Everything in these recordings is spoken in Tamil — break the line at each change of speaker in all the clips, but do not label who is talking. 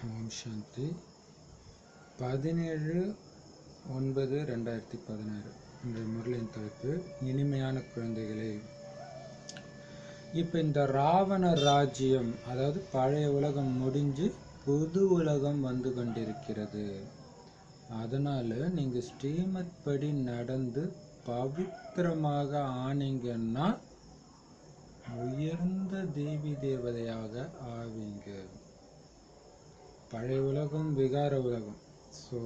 ஓம் சாந்தி. 17/9/2016 இன்றைய முரளியின் தலைப்பு இனிமையான குழந்தைகளே. இப்போ இந்த ராவண ராஜ்யம், அதாவது பழைய உலகம் முடிஞ்சு புது உலகம் வந்து கொண்டிருக்கிறது. அதனால நீங்க ஸ்ரீமத் படி நடந்து பவித்திரமாக ஆனீங்கன்னா உயர்ந்த தேவி தேவதையாக ஆவீங்க. பழைய உலகம் விகார உலகம். ஸோ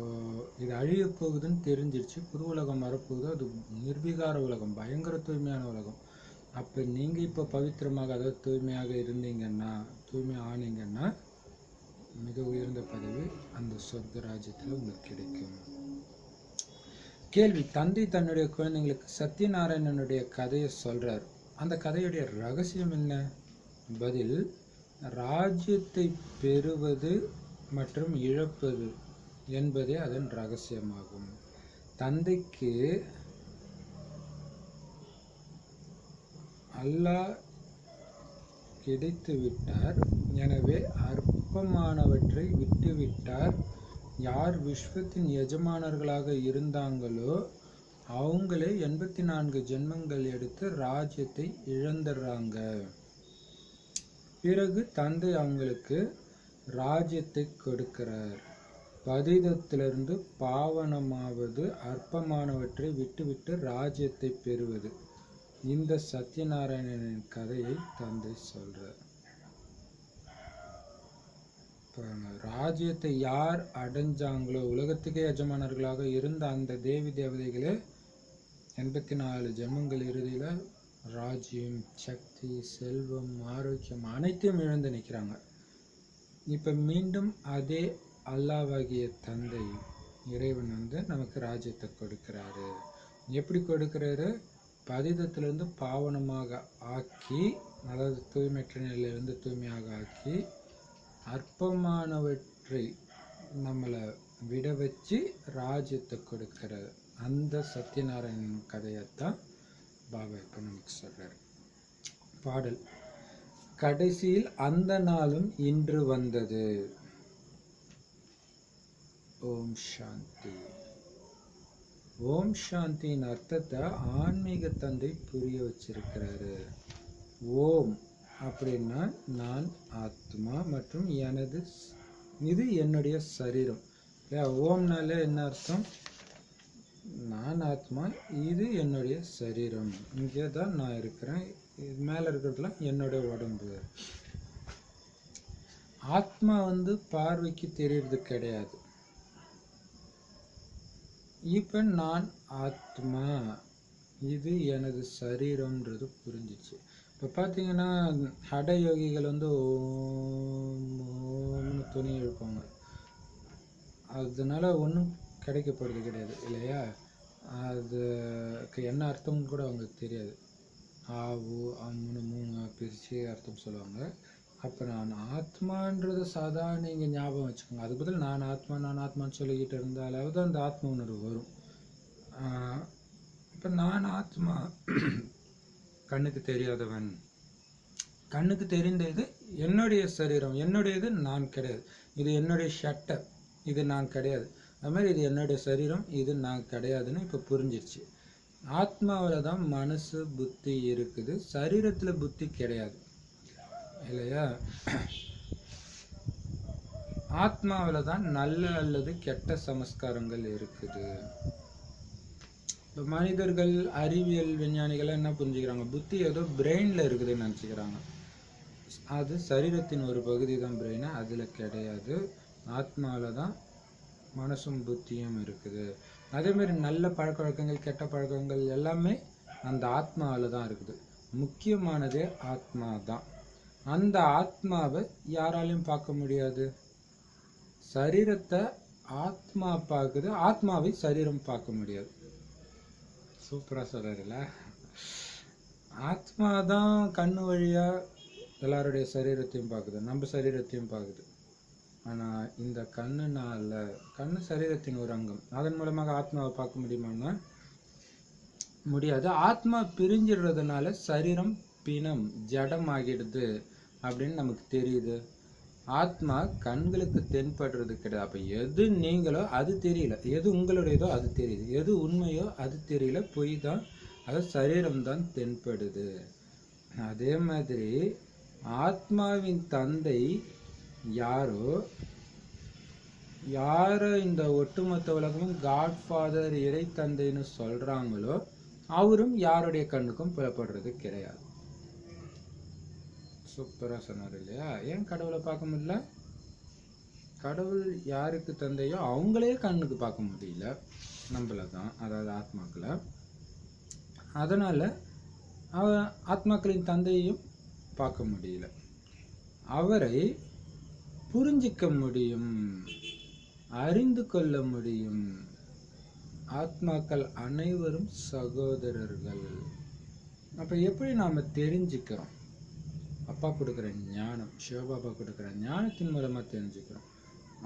இது அழிய போகுதுன்னு தெரிஞ்சிருச்சு. புது உலகம் வரப்போகுது, அது நிர்விகார உலகம், பயங்கர தூய்மையான உலகம். அப்போ நீங்கள் இப்போ பவித்திரமாக, அதாவது தூய்மையாக இருந்தீங்கன்னா, தூய்மை ஆனீங்கன்னா மிக உயர்ந்த பதவி அந்த சொர்க்க ராஜ்யத்தில் உங்களுக்கு கிடைக்கும். கேள்வி: தந்தை தன்னுடைய குழந்தைங்களுக்கு சத்யநாராயணனுடைய கதையை சொல்றார். அந்த கதையுடைய ரகசியம் என்ன? பதில்: ராஜ்யத்தை பெறுவது மற்றும் இழப்பது என்பதே அதன் ரகசியமாகும். தந்தைக்கு அல்லாஹ் கிடைத்து விட்டார், எனவே அற்பமானவற்றை விட்டுவிட்டார். யார் விஸ்வத்தின் எஜமானர்களாக இருந்தாங்களோ அவங்களே 84 ஜென்மங்கள் எடுத்து ராஜ்யத்தை இழந்துடுறாங்க. பிறகு தந்தை அவங்களுக்கு ராஜ்யத்தை கொடுக்கிறார். பதிதத்திலிருந்து பாவனமாவது, அற்பமானவற்றை விட்டுவிட்டு ராஜ்யத்தை பெறுவது. இந்த சத்யநாராயணனின் கதையை தந்தை சொல்றார். ராஜ்யத்தை யார் அடைஞ்சாங்களோ, உலகத்துக்கே எஜமானர்களாக இருந்த அந்த தேவி தேவதைகளே 84 ஜென்மங்கள் இறுதியில ராஜ்யம், சக்தி, செல்வம், ஆரோக்கியம் அனைத்தையும் இழந்து நிற்கிறாங்க. இப்ப மீண்டும் அதே அல்லாஹ்வாகிய தந்தை இறைவன் நமக்கு ராஜ்யத்தை கொடுக்கிறாரு. எப்படி கொடுக்கிறாரு? பதிதத்திலிருந்து பாவனமாக ஆக்கி, அதாவது தூய்மையற்ற நிலையிலிருந்து தூய்மையாக ஆக்கி, அற்பமானவற்றை நம்மளை விட வச்சு ராஜ்யத்தை கொடுக்கிற அந்த சத்யநாராயணன் கதையைத்தான் பாபா இப்போ நமக்கு சொல்றாரு. பாடல்: கடைசியில் அந்த நாளும் இன்று வந்தது. ஓம் சாந்தி. ஓம் சாந்தியின் அர்த்தத்தை ஆன்மீக தந்தை புரிய வச்சிருக்கிறாரு. ஓம் அப்படின்னா நான் ஆத்மா மற்றும் எனது, இது என்னுடைய சரீரம். ஓம்னாலே என்ன அர்த்தம்? நான் ஆத்மா, இது என்னுடைய சரீரம், இங்கே தான் நான் இருக்கிறேன், மேலே இருக்கிறதுலாம் என்னுடைய உடம்பு. ஆத்மா பார்வைக்கு தெரியறது கிடையாது. இப்போ நான் ஆத்மா, இது எனது சரீரம்ன்றது புரிஞ்சிச்சு. இப்போ பார்த்தீங்கன்னா ஹட யோகிகள் ஓம்னு துணி எழுப்பாங்க. அதனால ஒன்றும் கிடைக்கப்படுறது கிடையாது இல்லையா? அதுக்கு என்ன அர்த்தம் கூட அவங்களுக்கு தெரியாது. ஆவு அம்முன்னு 3 பிரித்து அர்த்தம் சொல்லுவாங்க. அப்போ நான் ஆத்மான்றது சாதாரண நீங்கள் ஞாபகம் வச்சுக்கோங்க. அதுக்கு பதில் நான் ஆத்மான்னு சொல்லிக்கிட்டு இருந்தாலாவது அந்த ஆத்ம உணர்வு வரும். இப்போ நான் ஆத்மா, கண்ணுக்கு தெரியாதவன். கண்ணுக்கு தெரிந்த இது என்னுடைய சரீரம், என்னுடையது நான் கிடையாது. இது என்னுடைய ஷட்டர், இது நான் கிடையாது. அது மாதிரி இது என்னுடைய சரீரம், இது நான் கிடையாதுன்னு இப்போ புரிஞ்சிருச்சு. ஆத்மாவில் தான் மனசு புத்தி இருக்குது, சரீரத்தில் புத்தி கிடையாது இல்லையா? ஆத்மாவில் தான் நல்ல அல்லது கெட்ட சமஸ்காரங்கள் இருக்குது. இப்போ மனிதர்கள், அறிவியல் விஞ்ஞானிகள் என்ன புரிஞ்சுக்கிறாங்க? புத்தி ஏதோ பிரெயினில் இருக்குதுன்னு நினச்சிக்கிறாங்க. அது சரீரத்தின் ஒரு பகுதி தான் பிரெயின், அதில் கிடையாது. ஆத்மாவில் தான் மனசும் புத்தியும் இருக்குது. அதேமாரி நல்ல பழக்க வழக்கங்கள், கெட்ட பழக்கங்கள் எல்லாமே அந்த ஆத்மாவில் தான் இருக்குது. முக்கியமானதே ஆத்மா தான். அந்த ஆத்மாவை யாராலையும் பார்க்க முடியாது. சரீரத்தை ஆத்மா பார்க்குது, ஆத்மாவை சரீரம் பார்க்க முடியாது. சூப்பராக சொல்றாருல்ல. ஆத்மா தான் கண்ணு வழியா எல்லாருடைய சரீரத்தையும் பார்க்குது, நம்ம சரீரத்தையும் பார்க்குது. ஆனால் இந்த கண்ணு சரீரத்தின் ஒரு அங்கம். அதன் மூலமாக ஆத்மாவை பார்க்க முடியுமான்னா முடியாது. ஆத்மா பிரிஞ்சிடுறதுனால சரீரம் பிணம், ஜடம் ஆகிடுது அப்படின்னு நமக்கு தெரியுது. ஆத்மா கண்களுக்கு தென்படுறது கிடையாது. அப்ப எது நீங்களோ அது தெரியல, எது உங்களுடையதோ அது தெரியுது, எது உண்மையோ அது தெரியல, பொய் தான், அது சரீரம் தான் தென்படுது. அதே மாதிரி ஆத்மாவின் தந்தை யாரோ, யார இந்த ஒட்டுமொத்த உலகமும் காட்ஃபாதர் இறை தந்தைன்னு சொல்றாங்களோ அவரும் யாருடைய கண்ணுக்கும் புலப்படுறது கிடையாது. சூப்பரா சொன்னார் இல்லையா? ஏன் கடவுளை பார்க்க முடியல? கடவுள் யாருக்கு தந்தையோ அவங்களே கண்ணுக்கு பார்க்க முடியல, நம்மள தான், அதாவது ஆத்மாக்களை. அதனால ஆத்மாக்களின் தந்தையையும் பார்க்க முடியல. அவரை புரிஞ்சிக்க முடியும், அறிந்து கொள்ள முடியும். ஆத்மாக்கள் அனைவரும் சகோதரர்கள். அப்ப எப்படி நாம தெரிஞ்சுக்கிறோம்? அப்பா கொடுக்குற ஞானம், சிவபாபா கொடுக்குற ஞானத்தின் மூலமா தெரிஞ்சுக்கிறோம்.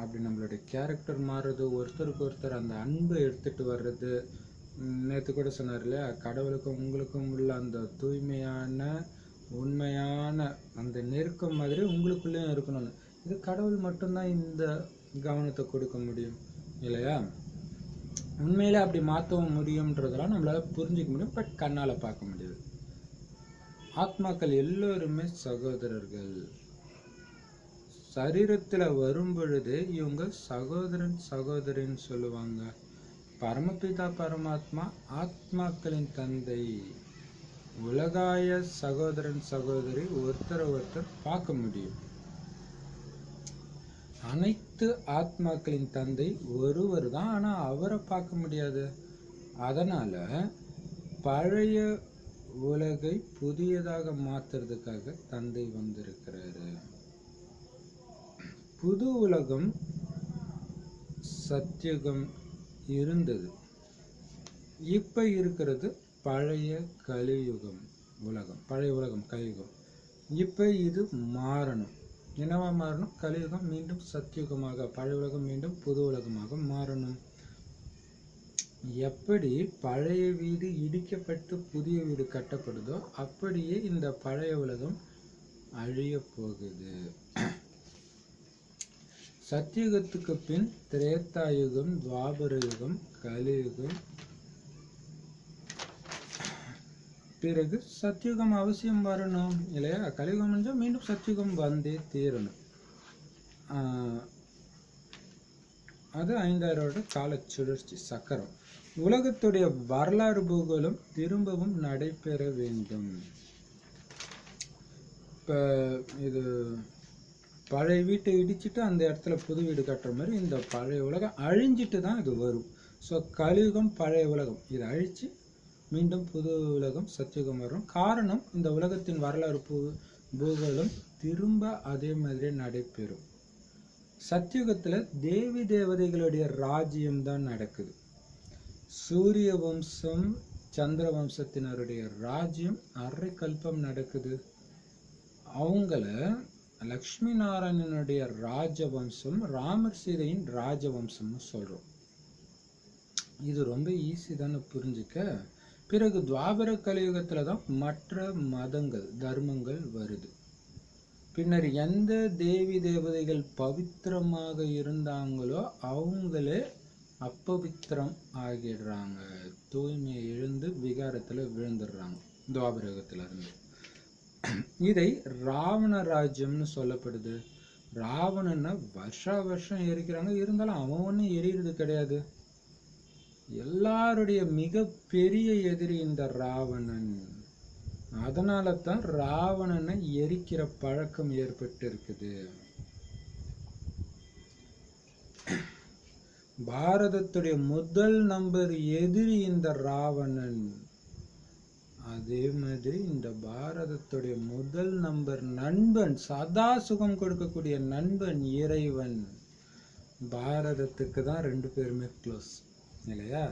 அப்படி நம்மளுடைய கேரக்டர் மாறுறது, ஒருத்தருக்கு ஒருத்தர் அந்த அன்பை எடுத்துட்டு வர்றது. நேற்று கூட சொன்னார் இல்லையா, கடவுளுக்கும் உங்களுக்கும் உள்ள அந்த தூய்மையான உண்மையான அந்த நெருக்கம் மாதிரி உங்களுக்குள்ளேயும் இருக்கணும்னு. இது கடவுள் மட்டும்தான் இந்த கவனத்தை கொடுக்க முடியும் இல்லையா? உண்மையில அப்படி மாற்றவும் முடியும்ன்றதெல்லாம் நம்மளால புரிஞ்சிக்க முடியும், பட் கண்ணால பார்க்க முடியாது. ஆத்மாக்கள் எல்லோருமே சகோதரர்கள். சரீரத்துல வரும் பொழுது இவங்க சகோதரன் சகோதரின்னு சொல்லுவாங்க. பரமபிதா பரமாத்மா ஆத்மாக்களின் தந்தை. உலகாய சகோதரன் சகோதரி ஒருத்தரை ஒருத்தர் பார்க்க முடியும். அனைத்து ஆத்மாக்களின் தந்தை ஒருவர் தான், ஆனா அவரை பார்க்க முடியாது. அதனால பழைய உலகை புதியதாக மாத்துறதுக்காக தந்தை வந்திருக்கிறாரு. புது உலகம் சத்தியுகம் இருந்தது, இப்ப இருக்கிறது பழைய கலியுகம் உலகம். பழைய உலகம் கலியுகம். இப்ப இது மாறணும். என்னவா மாறணும்? கலியுகம் மீண்டும் சத்தியுகமாக, பழைய உலகம் மீண்டும் புது உலகமாக மாறணும். எப்படி பழைய வீடு இடிக்கப்பட்டு புதிய வீடு கட்டப்படுதோ அப்படியே இந்த பழைய உலகம் அழிய போகுது. சத்தியுகத்துக்கு பின் திரேதாயுகம், துவாபர யுகம், கலியுகம், பிறகு சத்தியுகம் அவசியம் வரணும் இல்லையா? கலியுகம் முடிஞ்சா மீண்டும் சத்தியுகம் வந்தே தீரணும். அது 5000 வருட கால சுழற்சி சக்கரம். உலகத்துடைய வரலாறு பூகோளம் திரும்பவும் நடைபெற வேண்டும். இப்ப இது பழைய வீட்டை இடிச்சுட்டு அந்த இடத்துல புது வீடு கட்டுற மாதிரி இந்த பழைய உலகம் அழிஞ்சிட்டு தான் இது வரும். ஸோ கலியுகம் பழைய உலகம், இதை அழிச்சு மீண்டும் புது உலகம் சத்தியுகம் வரும். காரணம், இந்த உலகத்தின் வரலாறு பூகோளம் திரும்ப அதே மாதிரி நடைபெறும். சத்தியுகத்துல தேவி தேவதைகளுடைய ராஜ்யம் தான் நடக்குது. சூரிய வம்சம், சந்திர வம்சத்தினருடைய ராஜ்யம் அரை கல்பம் நடக்குது. அவங்கள லக்ஷ்மி நாராயணனுடைய ராஜவம்சம், ராமர் சீதையின் ராஜவம்சம்னு சொல்றோம். இது ரொம்ப ஈஸி தானே புரிஞ்சுக்க. பிறகு துவாபர கலியுகத்துல தான் மற்ற மதங்கள் தர்மங்கள் வருது. பின்னர் எந்த தேவி தேவதைகள் பவித்திரமாக இருந்தாங்களோ அவங்களே அப்பவித்திரம் ஆகிடுறாங்க, தூய்மையை இழந்து விகாரத்துல விழுந்துடுறாங்க துவாபரகத்துல இருந்து. இதை ராவண ராஜ்யம்னு சொல்லப்படுது. ராவணன்னா வருஷா வருஷம் எரிக்கிறாங்க, இருந்தாலும் அவன் ஒன்றும் எரியிறது கிடையாது. எல்லாருடைய மிக பெரிய எதிரி இந்த ராவணன். அதனால தான் ராவணனை எரிக்கிற பழக்கம் ஏற்பட்டு இருக்குது. பாரதத்துடைய முதல் நம்பர் எதிரி இந்த ராவணன். அதே மாதிரி இந்த பாரதத்துடைய முதல் நம்பர் நண்பன், சதா சுகம் கொடுக்கக்கூடிய நண்பன் இறைவன். பாரதத்துக்கு தான் 2 பேருமே க்ளோஸ் இல்லையா?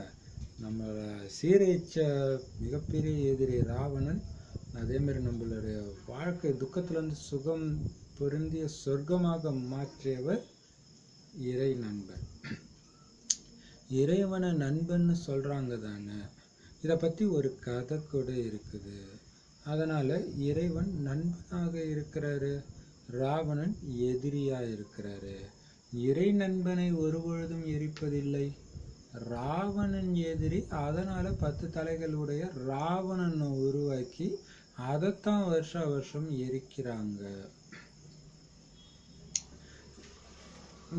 நம்ம சீரழிச்ச மிகப்பெரிய எதிரி ராவணன், அதே மாதிரி நம்மளுடைய வாழ்க்கை துக்கத்திலிருந்து சுகம் பொருந்திய சொர்க்கமாக மாற்றியவர் இறை நண்பன். இறைவனை நண்பன்னு சொல்றாங்க தானே. இதை பத்தி ஒரு கதை கூட இருக்குது. அதனால இறைவன் நண்பனாக இருக்கிறாரு. ராவணன் எதிரியா இருக்கிறாரு. இறை நண்பனை ஒருபொழுதும் எரிப்பதில்லை. ராவணன் எதிரி, அதனால 10 தலைகளுடைய ராவணனை உருவாக்கி அதைத்தான் வருஷா வருஷம் எரிக்கிறாங்க.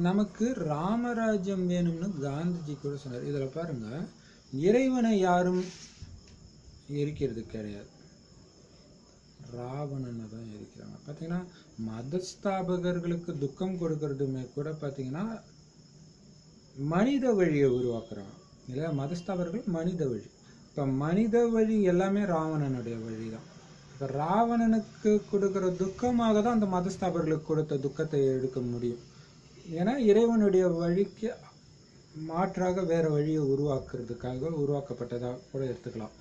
நமக்கு ராமராஜ்யம் வேணும்னு காந்திஜி கூட சொன்னார். இதுல பாருங்க, இறைவனை யாரும் எரிக்கிறது கிடையாது, ராவணனை தான் எரிக்கிறாங்க. பார்த்தீங்கன்னா மதஸ்தாபகர்களுக்கு துக்கம் கொடுக்கறதுமே கூட பார்த்தீங்கன்னா மனித வழியை உருவாக்குறாங்க இல்லையா? மதஸ்தாபகர்கள் மனித வழி. இப்போ மனித வழி எல்லாமே ராவணனுடைய வழி தான். இப்போ ராவணனுக்கு கொடுக்குற துக்கமாக தான் அந்த மதஸ்தாபர்களுக்கு கொடுத்த துக்கத்தை எடுக்க முடியும். ஏன்னா இறைவனுடைய வழிக்கு மாற்றாக வேற வழியை உருவாக்குறதுக்காக உருவாக்கப்பட்டதாக கூட எடுத்துக்கலாம்.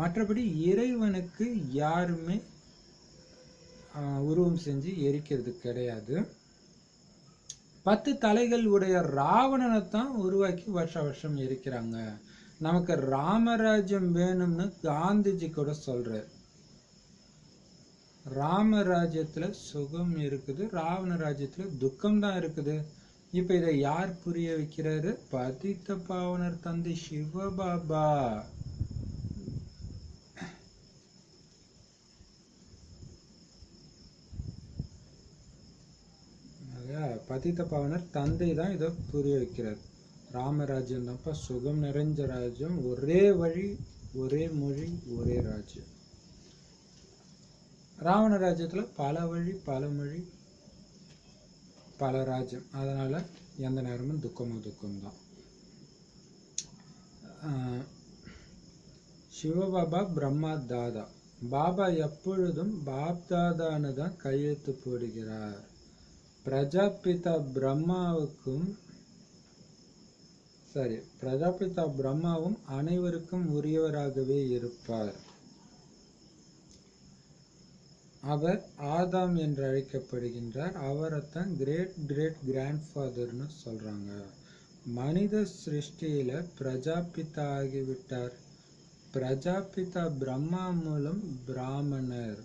மற்றபடி இறைவனுக்கு யாருமே உருவம் செஞ்சு எரிக்கிறது கிடையாது. 10 தலைகள் உடைய ராவணனை தான் உருவாக்கி வருஷ வருஷம் எரிக்கிறாங்க. நமக்கு ராமராஜ்யம் வேணும்னு காந்திஜி கூட சொல்றார். ராமராஜ்யத்துல சுகம் இருக்குது, ராவண ராஜ்யத்துல துக்கம் தான் இருக்குது. இப்ப இதை யார் புரிய வைக்கிறாரு? பதித்த பாவனர் தந்தை சிவபாபா. பதித்த பாவனர் தந்தை தான் இதை புரிய வைக்கிறார். ராமராஜ்யம் தான்ப்பா சுகம் நிறைஞ்ச ராஜ்யம், ஒரே வழி, ஒரே மொழி, ஒரே ராஜ்யம். ராவண ராஜ்யத்துல பல வழி, பல மொழி, பல ராஜ்யம். அதனால எந்த நேரமும் துக்கம்தான். சிவபாபா பிரம்மா தாதா. பாபா எப்பொழுதும் பாப் தாதான்னு தான் கையெழுத்து போடுகிறார். பிரஜாபிதா பிரம்மாவும் அனைவருக்கும் உரியவராகவே இருப்பார். அவர் ஆதாம் என்று அழைக்கப்படுகின்றார். அவரைத்தான் கிரேட் கிரேட் கிராண்ட்ஃபாதர்னு சொல்றாங்க. மனித சிருஷ்டியில பிரஜாபிதா ஆகிவிட்டார். பிரஜாபிதா பிரம்மா மூலம் பிராமணர்,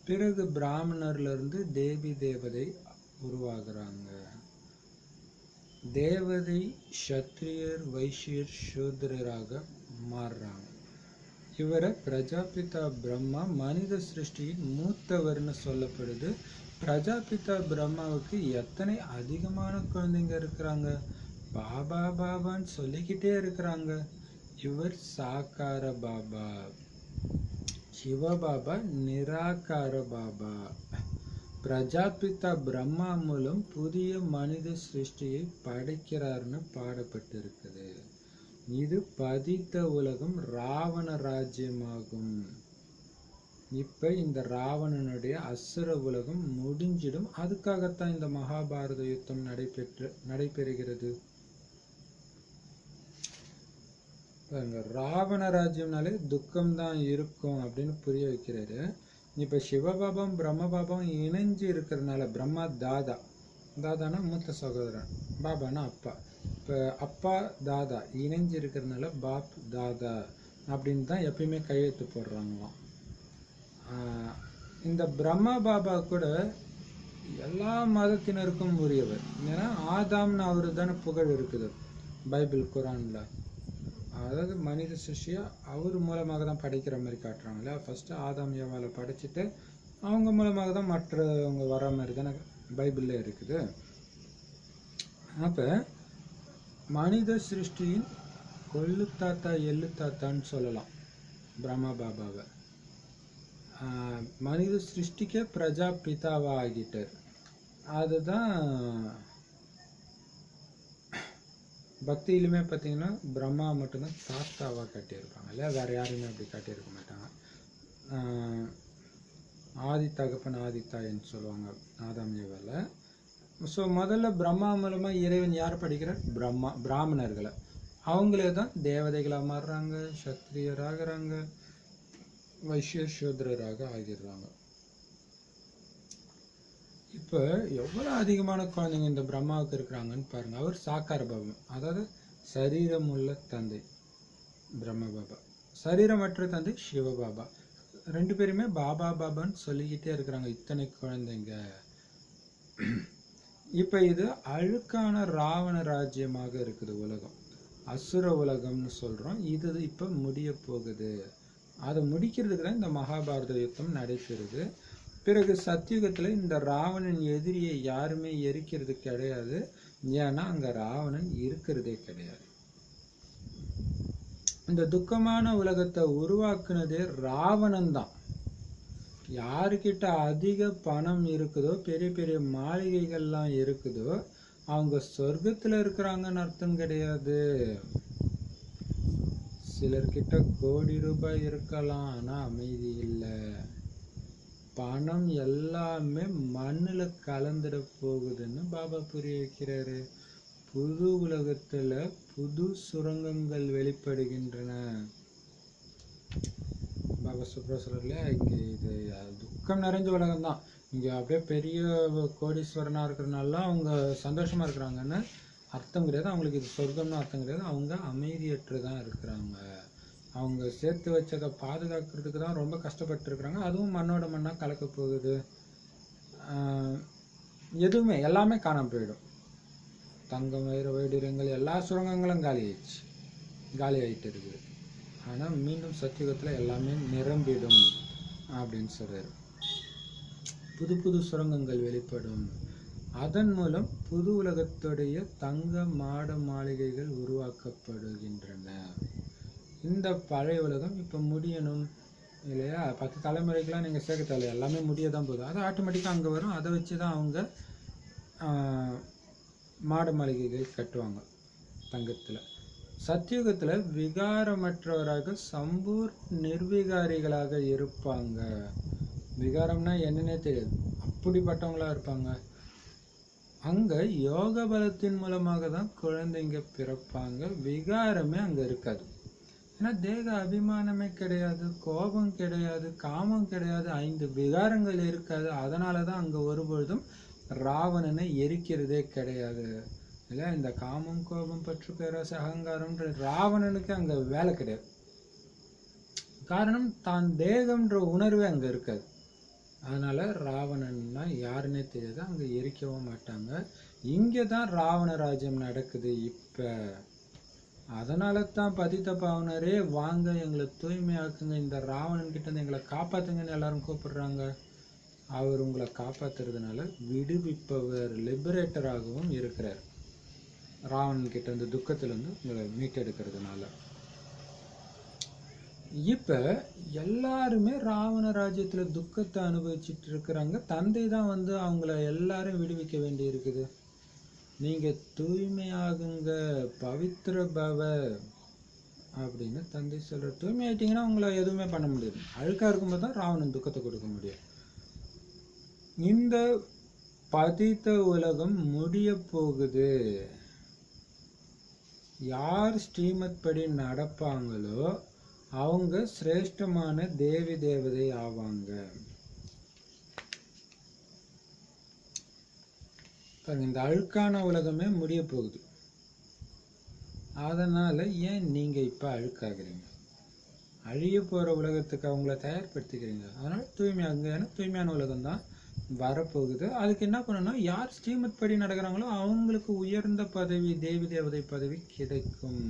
பிறகு பிராமணர்ல இருந்து தேவி தேவதை உருவாகிறாங்க. தேவதை சத்திரியர், வைசியர், சூத்ரராக மாறுறாங்க. இவரை பிரஜாபிதா பிரம்மா மனித சிருஷ்டியின் மூத்தவர்னு சொல்லப்படுது. பிரஜாபிதா பிரம்மாவுக்கு எத்தனை அதிகமான குழந்தைங்க இருக்கிறாங்க, பாபா பாபான்னு சொல்லிக்கிட்டே இருக்கிறாங்க. இவர் சாக்கார பாபா, சிவபாபா நிராகார பாபா. பிரஜாபிதா பிரம்மா மூலம் புதிய மனித சிருஷ்டியை படைக்கிறார்னு பாடப்பட்டிருக்குது. இது பதித்த உலகம் ராவண ராஜ்யமாகும். இப்ப இந்த ராவணனுடைய அசுர உலகம் முடிஞ்சிடும். அதுக்காகத்தான் இந்த மகாபாரத யுத்தம் நடைபெறுகிறது. ராவண ராஜ்யம்னாலே துக்கம் தான் இருக்கும் அப்படின்னு புரிய வைக்கிறாரு. இப்ப சிவபாபாவும் பிரம்ம பாபாவும் இணைஞ்சு இருக்கிறதுனால, பிரம்மா தாதா, தாதானா மூத்த சகோதரன், பாபானா அப்பா. இப்ப அப்பா தாதா இணைஞ்சு இருக்கிறதுனால பாப் தாதா அப்படின்னு தான் எப்பயுமே கையெழுத்து போடுறாங்களாம். இந்த பிரம்மா பாபா கூட எல்லா மதத்தினருக்கும் உரியவர். ஏன்னா ஆதாம்னு அவரு தானே புகழ் இருக்குது பைபிள் குரான்ல. அதாவது மனித சிருஷ்டியா அவர் மூலமாக தான் படைக்கிற மாதிரி காட்டுறாங்களே. ஃபர்ஸ்ட் ஆதாம் ஏவாளை படைச்சிட்டு அவங்க மூலமாக தான் மற்றவங்க வர மாதிரி தானே பைபிள்ல இருக்குது. அப்ப மனித சிருஷ்டியின் கொள்ளு தாத்தா எள்ளு தாத்தான்னு சொல்லலாம் பிரம்மா பாபாவை. மனித சிருஷ்டிக்க பிரஜா பிதாவா ஆகிட்டார். அதுதான் பக்தியிலுமே பார்த்தீங்கன்னா பிரம்மா மட்டும்தான் தாத்தாவாக காட்டியிருப்பாங்க இல்லையா, வேற யாருமே அப்படி காட்டியிருக்க மாட்டாங்க. ஆதி தகப்பன் ஆதி தாயின்னு சொல்லுவாங்க ஆதாம் ஏவால. ஸோ முதல்ல பிரம்மா மூலமாக இறைவன் யார் படிக்கிறார்? பிராமணர்களை. அவங்களே தான் தேவதைகளாக மாறுறாங்க, சத்திரியராகிறாங்க, வைசிய சூத்ரராக ஆகிடுறாங்க. இப்போ எவ்வளோ அதிகமான குழந்தைங்க இந்த பிரம்மாவுக்கு இருக்கிறாங்கன்னு பாருங்க. அவர் சாக்கார பாபா, அதாவது சரீரம் உள்ள தந்தை பிரம்ம பாபா, சரீரமற்ற தந்தை சிவபாபா. ரெண்டு பேருமே பாபா பாபான்னு சொல்லிக்கிட்டே இருக்கிறாங்க. இத்தனை குழந்தைங்க இப்ப இது அழுக்கான ராவண ராஜ்யமாக இருக்குது உலகம், அசுர உலகம்னு சொல்றோம். இது இப்ப முடிய போகுது. அதை முடிக்கிறதுக்கு தான் இந்த மகாபாரத யுத்தம் நடைபெறுது. பிறகு சத்தியுகத்துல இந்த ராவணன் எதிரியை யாருமே எரிக்கிறது கிடையாது. ஏன்னா அங்க ராவணன் இருக்கிறதே கிடையாது. இந்த துக்கமான உலகத்தை உருவாக்குனதே ராவணன் தான். யாருக்கிட்ட அதிக பணம் இருக்குதோ, பெரிய பெரிய மாளிகைகள்லாம் இருக்குதோ, அவங்க சொர்க்கத்துல இருக்கிறாங்கன்னு அர்த்தம் கிடையாது. சிலர்கிட்ட கோடி ரூபாய் இருக்கலாம், ஆனா அமைதி இல்லை. பணம் எல்லாமே மண்ணுல கலந்துட போகுதுன்னு பாபா புரிய வைக்கிறாரு. புது உலகத்துல புது சுரங்கங்கள் வெளிப்படுகின்றன. பாபா சுப்ரஸ்வரர்ல இங்க இது துக்கம் நிறைஞ்ச உலகம் தான். இங்க அப்படியே பெரிய கோடீஸ்வரனா இருக்கிறனால அவங்க சந்தோஷமா இருக்கிறாங்கன்னு அர்த்தம் கிடையாது. அவங்களுக்கு இது சொர்க்கம்னு அர்த்தம் கிடையாது. அவங்க அமைதியற்று தான் இருக்கிறாங்க. அவங்க சேர்த்து வச்சதை பாதுகாக்கிறதுக்கு தான் ரொம்ப கஷ்டப்பட்டு இருக்கிறாங்க. அதுவும் மண்ணோட மண்ணா கலக்க போகுது. எதுவுமே எல்லாமே காணாம போயிடும். தங்கம், வைர, வைடூரியங்கள் எல்லா சுரங்கங்களும் காலி ஆயிட்டு இருக்குது. ஆனா மீண்டும் சத்தியுகத்துல எல்லாமே நிரம்பிடும் அப்படின்னு சொல்றாரு. புது புது சுரங்கங்கள் வெளிப்படும். அதன் மூலம் புது உலகத்துடைய தங்க மாட மாளிகைகள் உருவாக்கப்படுகின்றன. இந்த பழைய உலகம் இப்ப முடியணும் இல்லையா? 10 தலைமுறைக்கெல்லாம் நீங்க சேர்க்க தேவை, எல்லாமே முடியதான் போகுது. அது ஆட்டோமேட்டிக்கா அங்க வரும். அதை வச்சுதான் அவங்க மாட மாளிகைகள் கட்டுவாங்க தங்கத்துல. சத்தியுகத்துல விகாரமற்றவராக சம்பூர் நிர்விகாரிகளாக இருப்பாங்க. விகாரம்னா என்னன்னே தெரியாது, அப்படிப்பட்டவங்களா இருப்பாங்க. அங்க யோக பலத்தின் மூலமாக தான் குழந்தைங்க பிறப்பாங்க. விகாரமே அங்க இருக்காது. ஏன்னா தேக அபிமானமே கிடையாது, கோபம் கிடையாது, காமம் கிடையாது, 5 விகாரங்கள் இருக்காது. அதனாலதான் அங்க ஒருபொழுதும் ராவணனை எரிக்கிறதே கிடையாது. இல்ல இந்த காமம், கோபம், பற்று, பேராசை, அகங்காரம்ன்ற ராவணனுக்கு அங்க வேலை கிடையாது. காரணம் தான் தேகம்ன்ற உணர்வே அங்க இருக்காது. அதனால ராவணன்னா யாருன்னே தெரியாது, அங்க எரிக்கவும் மாட்டாங்க. இங்கதான் ராவண ராஜ்யம் நடக்குது இப்ப. அதனால தான் பதித்த பாவனரே வாங்க எங்களை தூய்மையாக்குங்க, இந்த ராவணன் கிட்ட இருந்து எங்களை காப்பாத்துங்கன்னு எல்லாரும் கூப்பிடுறாங்க. அவர் உங்களை காப்பாத்துறதுனால விடுவிப்பவர், லிபரேட்டராகவும் இருக்கிறார். ராவணன் கிட்ட இருந்து துக்கத்துல இருந்து உங்களை மீட்டெடுக்கிறதுனால. இப்ப எல்லாருமே ராவண ராஜ்யத்துல துக்கத்தை அனுபவிச்சுட்டு இருக்கிறாங்க. தந்தை தான் வந்து அவங்கள எல்லாரும் விடுவிக்க வேண்டி இருக்குது. நீங்க தூய்மையாகுங்க, பவித்ர பவ அப்படின்னு தந்தை சொல்ற. தூய்மை ஆயிட்டீங்கன்னா உங்களை எதுவுமே பண்ண முடியாது. அழுக்கா இருக்கும்போது தான் ராவணன் துக்கத்தை கொடுக்க முடியும். இந்த பதித்த உலகம் முடிய போகுது. யார் ஸ்ரீமத் படி நடப்பாங்களோ அவங்க சிரேஷ்டமான தேவி தேவதை ஆவாங்க. இந்த அழுக்கான உலகமே முடிய போகுது. அதனால ஏன் நீங்க இப்ப அழுக்காகிறீங்க? அழிய போற உலகத்துக்கு அவங்கள தயார்படுத்திக்கிறீங்க. அதனால தூய்மையாகுங்க. ஏன்னா தூய்மையான உலகம் தான் வரப்போகுது. அதுக்கு என்ன பண்ணணும்? யார் ஸ்ரீமத் படி நடக்கிறாங்களோ அவங்களுக்கு உயர்ந்த பதவி, தேவி தேவதை பதவி கிடைக்கும்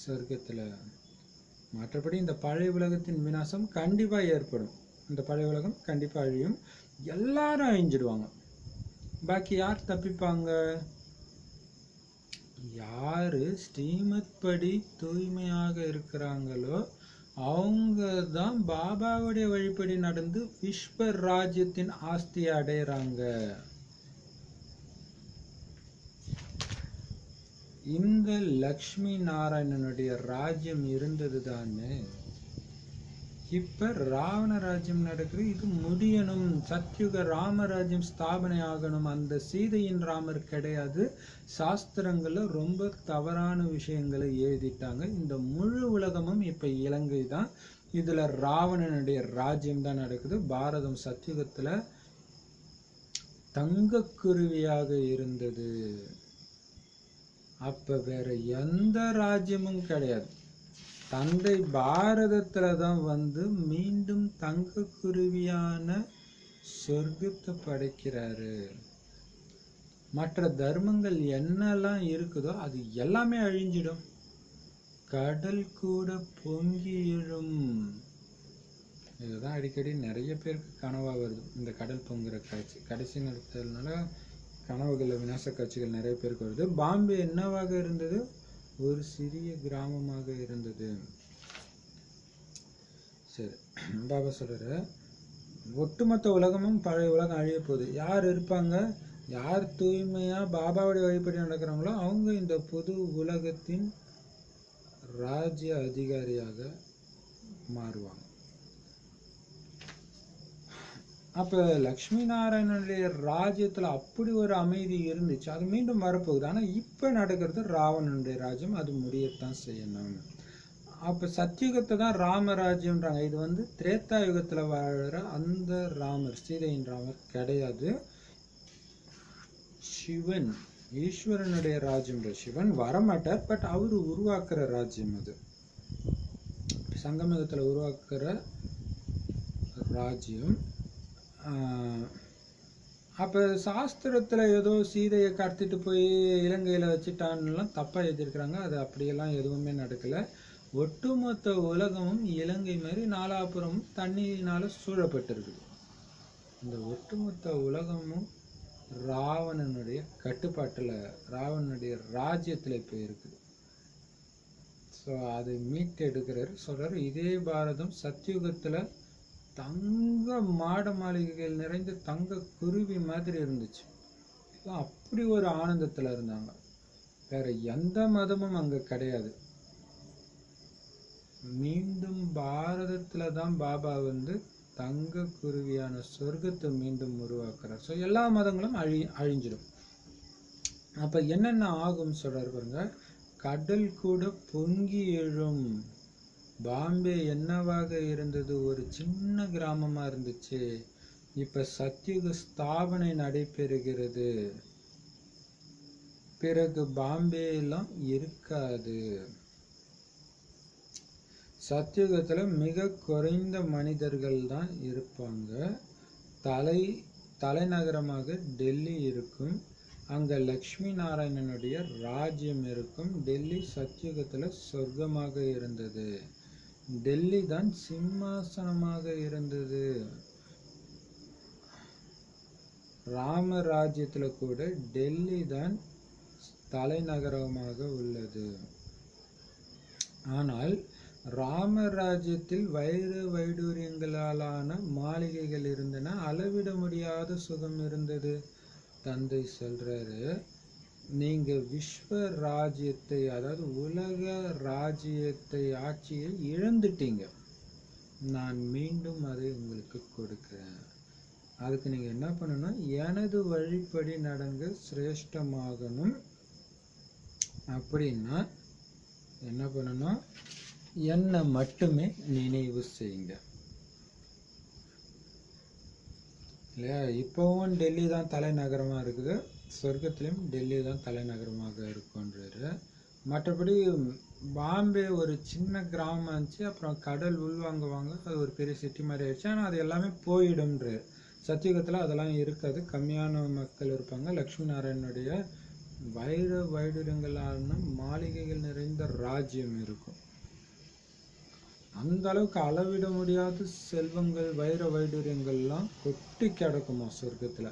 சொர்க்கத்துல. மற்றபடி இந்த பழைய உலகத்தின் விநாசம் கண்டிப்பா ஏற்படும். இந்த பழைய உலகம் கண்டிப்பா அழியும். எல்லாரும் அழிஞ்சிடுவாங்க. பாக்கி யார் தப்பிப்பாங்க? யாரு ஸ்ரீமத் படி தூய்மையாக இருக்கிறாங்களோ அவங்க தான் பாபாவுடைய வழிபடி நடந்து விஸ்வ ராஜ்யத்தின் ஆஸ்தியை அடையறாங்க. இந்த லக்ஷ்மி நாராயணனுடைய ராஜ்யம் இருந்தது தானே. இப்ப ராவண ராஜ்யம் நடக்குது. இது முடியணும். சத்யுக ராமராஜ்யம் ஸ்தாபனை ஆகணும். அந்த சீதையின் ராமர் கிடையாது. சாஸ்திரங்கள்ல ரொம்ப தவறான விஷயங்களை எழுதிட்டாங்க. இந்த முழு உலகமும் இப்ப இலங்கை தான். இதுல ராவணனுடைய ராஜ்யம் தான் நடக்குது. பாரதம் சத்யுகத்துல தங்கக்குருவியாக இருந்தது. அப்ப வேற எந்த ராஜ்யமும் கிடையாது. தந்தை பாரதத்துல தான் வந்து மீண்டும் தங்க குருவியான சொர்க்கத்தை படைக்கிறாரு. மற்ற தர்மங்கள் என்னெல்லாம் இருக்குதோ அது எல்லாமே அழிஞ்சிடும். கடல் கூட பொங்கி எழும். இதுதான் அடிக்கடி நிறைய பேருக்கு கனவா வருது, இந்த கடல் பொங்குற காட்சி. கடைசி நேரத்தினால கனவுகளில் விநாச காட்சிகள் நிறைய பேருக்கு வருது. பாம்பே என்னவாக இருந்தது? ஒரு சிறிய கிராமமாக இருந்தது. சரி, பாபா சொல்றாரு, ஒட்டுமொத்த உலகமும் பழைய உலகம் அழிய போகுது. யார் இருப்பாங்க? யார் தூய்மையா பாபாவுடைய வழிபடி நடக்கிறாங்களோ அவங்க இந்த புது உலகத்தின் ராஜ்ய அதிகாரியாக மாறுவாங்க. அப்ப லக்ஷ்மி நாராயணனுடைய ராஜ்யத்துல அப்படி ஒரு அமைதி இருந்துச்சு, அது மீண்டும் வரப்போகுது. ஆனா இப்ப நடக்கிறது ராவணனுடைய ராஜ்யம், அது முடியத்தான் செய்யணும். அப்ப சத்தியுகத்தை தான் ராமராஜ்யம்ன்றாங்க. இது திரேதா யுகத்துல வாழற அந்த ராமர், சீதையின் ராமர் கிடையாது. சிவன், ஈஸ்வரனுடைய ராஜ்யம். சிவன் வரமாட்டார், பட் அவரு உருவாக்குற ராஜ்யம் அது. சங்கமயுகத்துல உருவாக்குற ராஜ்யம். அப்ப சாஸ்திரத்துல ஏதோ சீதையை கடத்திட்டு போய் இலங்கையில வச்சுட்டான்னுலாம் தப்பா எழுதியிருக்கிறாங்க. அது அப்படியெல்லாம் எதுவுமே நடக்கல. ஒட்டுமொத்த உலகமும் இலங்கை மாதிரி நாலாபுரமும் தண்ணியினால சூழப்பட்டிருக்குது. இந்த ஒட்டுமொத்த உலகமும் ராவணனுடைய கட்டுப்பாட்டுல, ராவணனுடைய ராஜ்யத்துல இப்ப இருக்குது. ஸோ அதை மீட்டெடுக்கிறாரு. சொல்றாரு, இதே பாரதம் சத்தியுகத்துல தங்க மாட மாளிகைகள் நிறைந்த தங்க குருவி மாதிரி இருந்துச்சு. அப்படி ஒரு ஆனந்தத்துல இருந்தாங்க. வேற எந்த மதமும் அங்க கிடையாது. மீண்டும் பாரதத்துல தான் பாபா தங்க குருவியான சொர்க்கத்தை மீண்டும் உருவாக்குறார். ஸோ எல்லா மதங்களும் அழிஞ்சிடும். அப்ப என்னென்ன ஆகும் சொல்றாரு பாருங்க. கடல் கூட பொங்கி எழும். பாம்பே என்னவாக இருந்தது? ஒரு சின்ன கிராமமா இருந்துச்சு. இப்ப சத்தியுக ஸ்தாபனை நடைபெறுகிறது. பிறகு பாம்பே எல்லாம் இருக்காது. சத்தியுகத்துல மிக குறைந்த மனிதர்கள் தான் இருப்பாங்க. தலைநகரமாக டெல்லி இருக்கும். அங்க லக்ஷ்மி நாராயணனுடைய ராஜ்யம் இருக்கும். டெல்லி சத்தியுகத்துல சொர்க்கமாக இருந்தது. டெல்லி தான் சிம்மாசனமாக இருந்தது. ராமராஜ்யத்துல கூட டெல்லி தான் தலைநகரமாக உள்ளது. ஆனால் ராமராஜ்யத்தில் வைர வைடூரியங்களாலான மாளிகைகள் இருந்தன. அளவிட முடியாத சுகம் இருந்தது. தந்தை சொல்றாரு, நீங்க விஸ்வ ராஜ்யத்தை, அதாவது உலக ராஜ்யத்தை, ஆட்சியை இழந்துட்டீங்க. நான் மீண்டும் அதை உங்களுக்கு கொடுக்கிறேன். அதுக்கு நீங்க என்ன பண்ணணும்? எனது வழிப்படி நடங்க, சிரேஷ்டமாகணும். அப்படின்னா என்ன பண்ணணும்? என்னை மட்டுமே நினைவு செய்யுங்க. இல்லையா? இப்போவும் டெல்லி தான் தலைநகரமா இருக்குது. சொர்க்கத்திலையும் டெல்லி தான் தலைநகரமாக இருக்குன்றாரு. மற்றபடி பாம்பே ஒரு சின்ன கிராமம் இருந்துச்சு. அப்புறம் கடல் உள்வாங்குவாங்க, அது ஒரு பெரிய சிட்டி மாதிரி ஆயிடுச்சு. ஆனால் அது எல்லாமே போயிடும்ன்றாரு. சத்தியுகத்தில் அதெல்லாம் இருக்காது. கம்மியான மக்கள் இருப்பாங்க. லக்ஷ்மி நாராயணனுடைய வைர வைடூரியங்களான மாளிகைகள் நிறைந்த ராஜ்யம் இருக்கும். அந்த அளவுக்கு அளவிட முடியாத செல்வங்கள், வைர வைடூரியங்கள்லாம் கொட்டி கிடக்குமா சொர்க்கத்துல.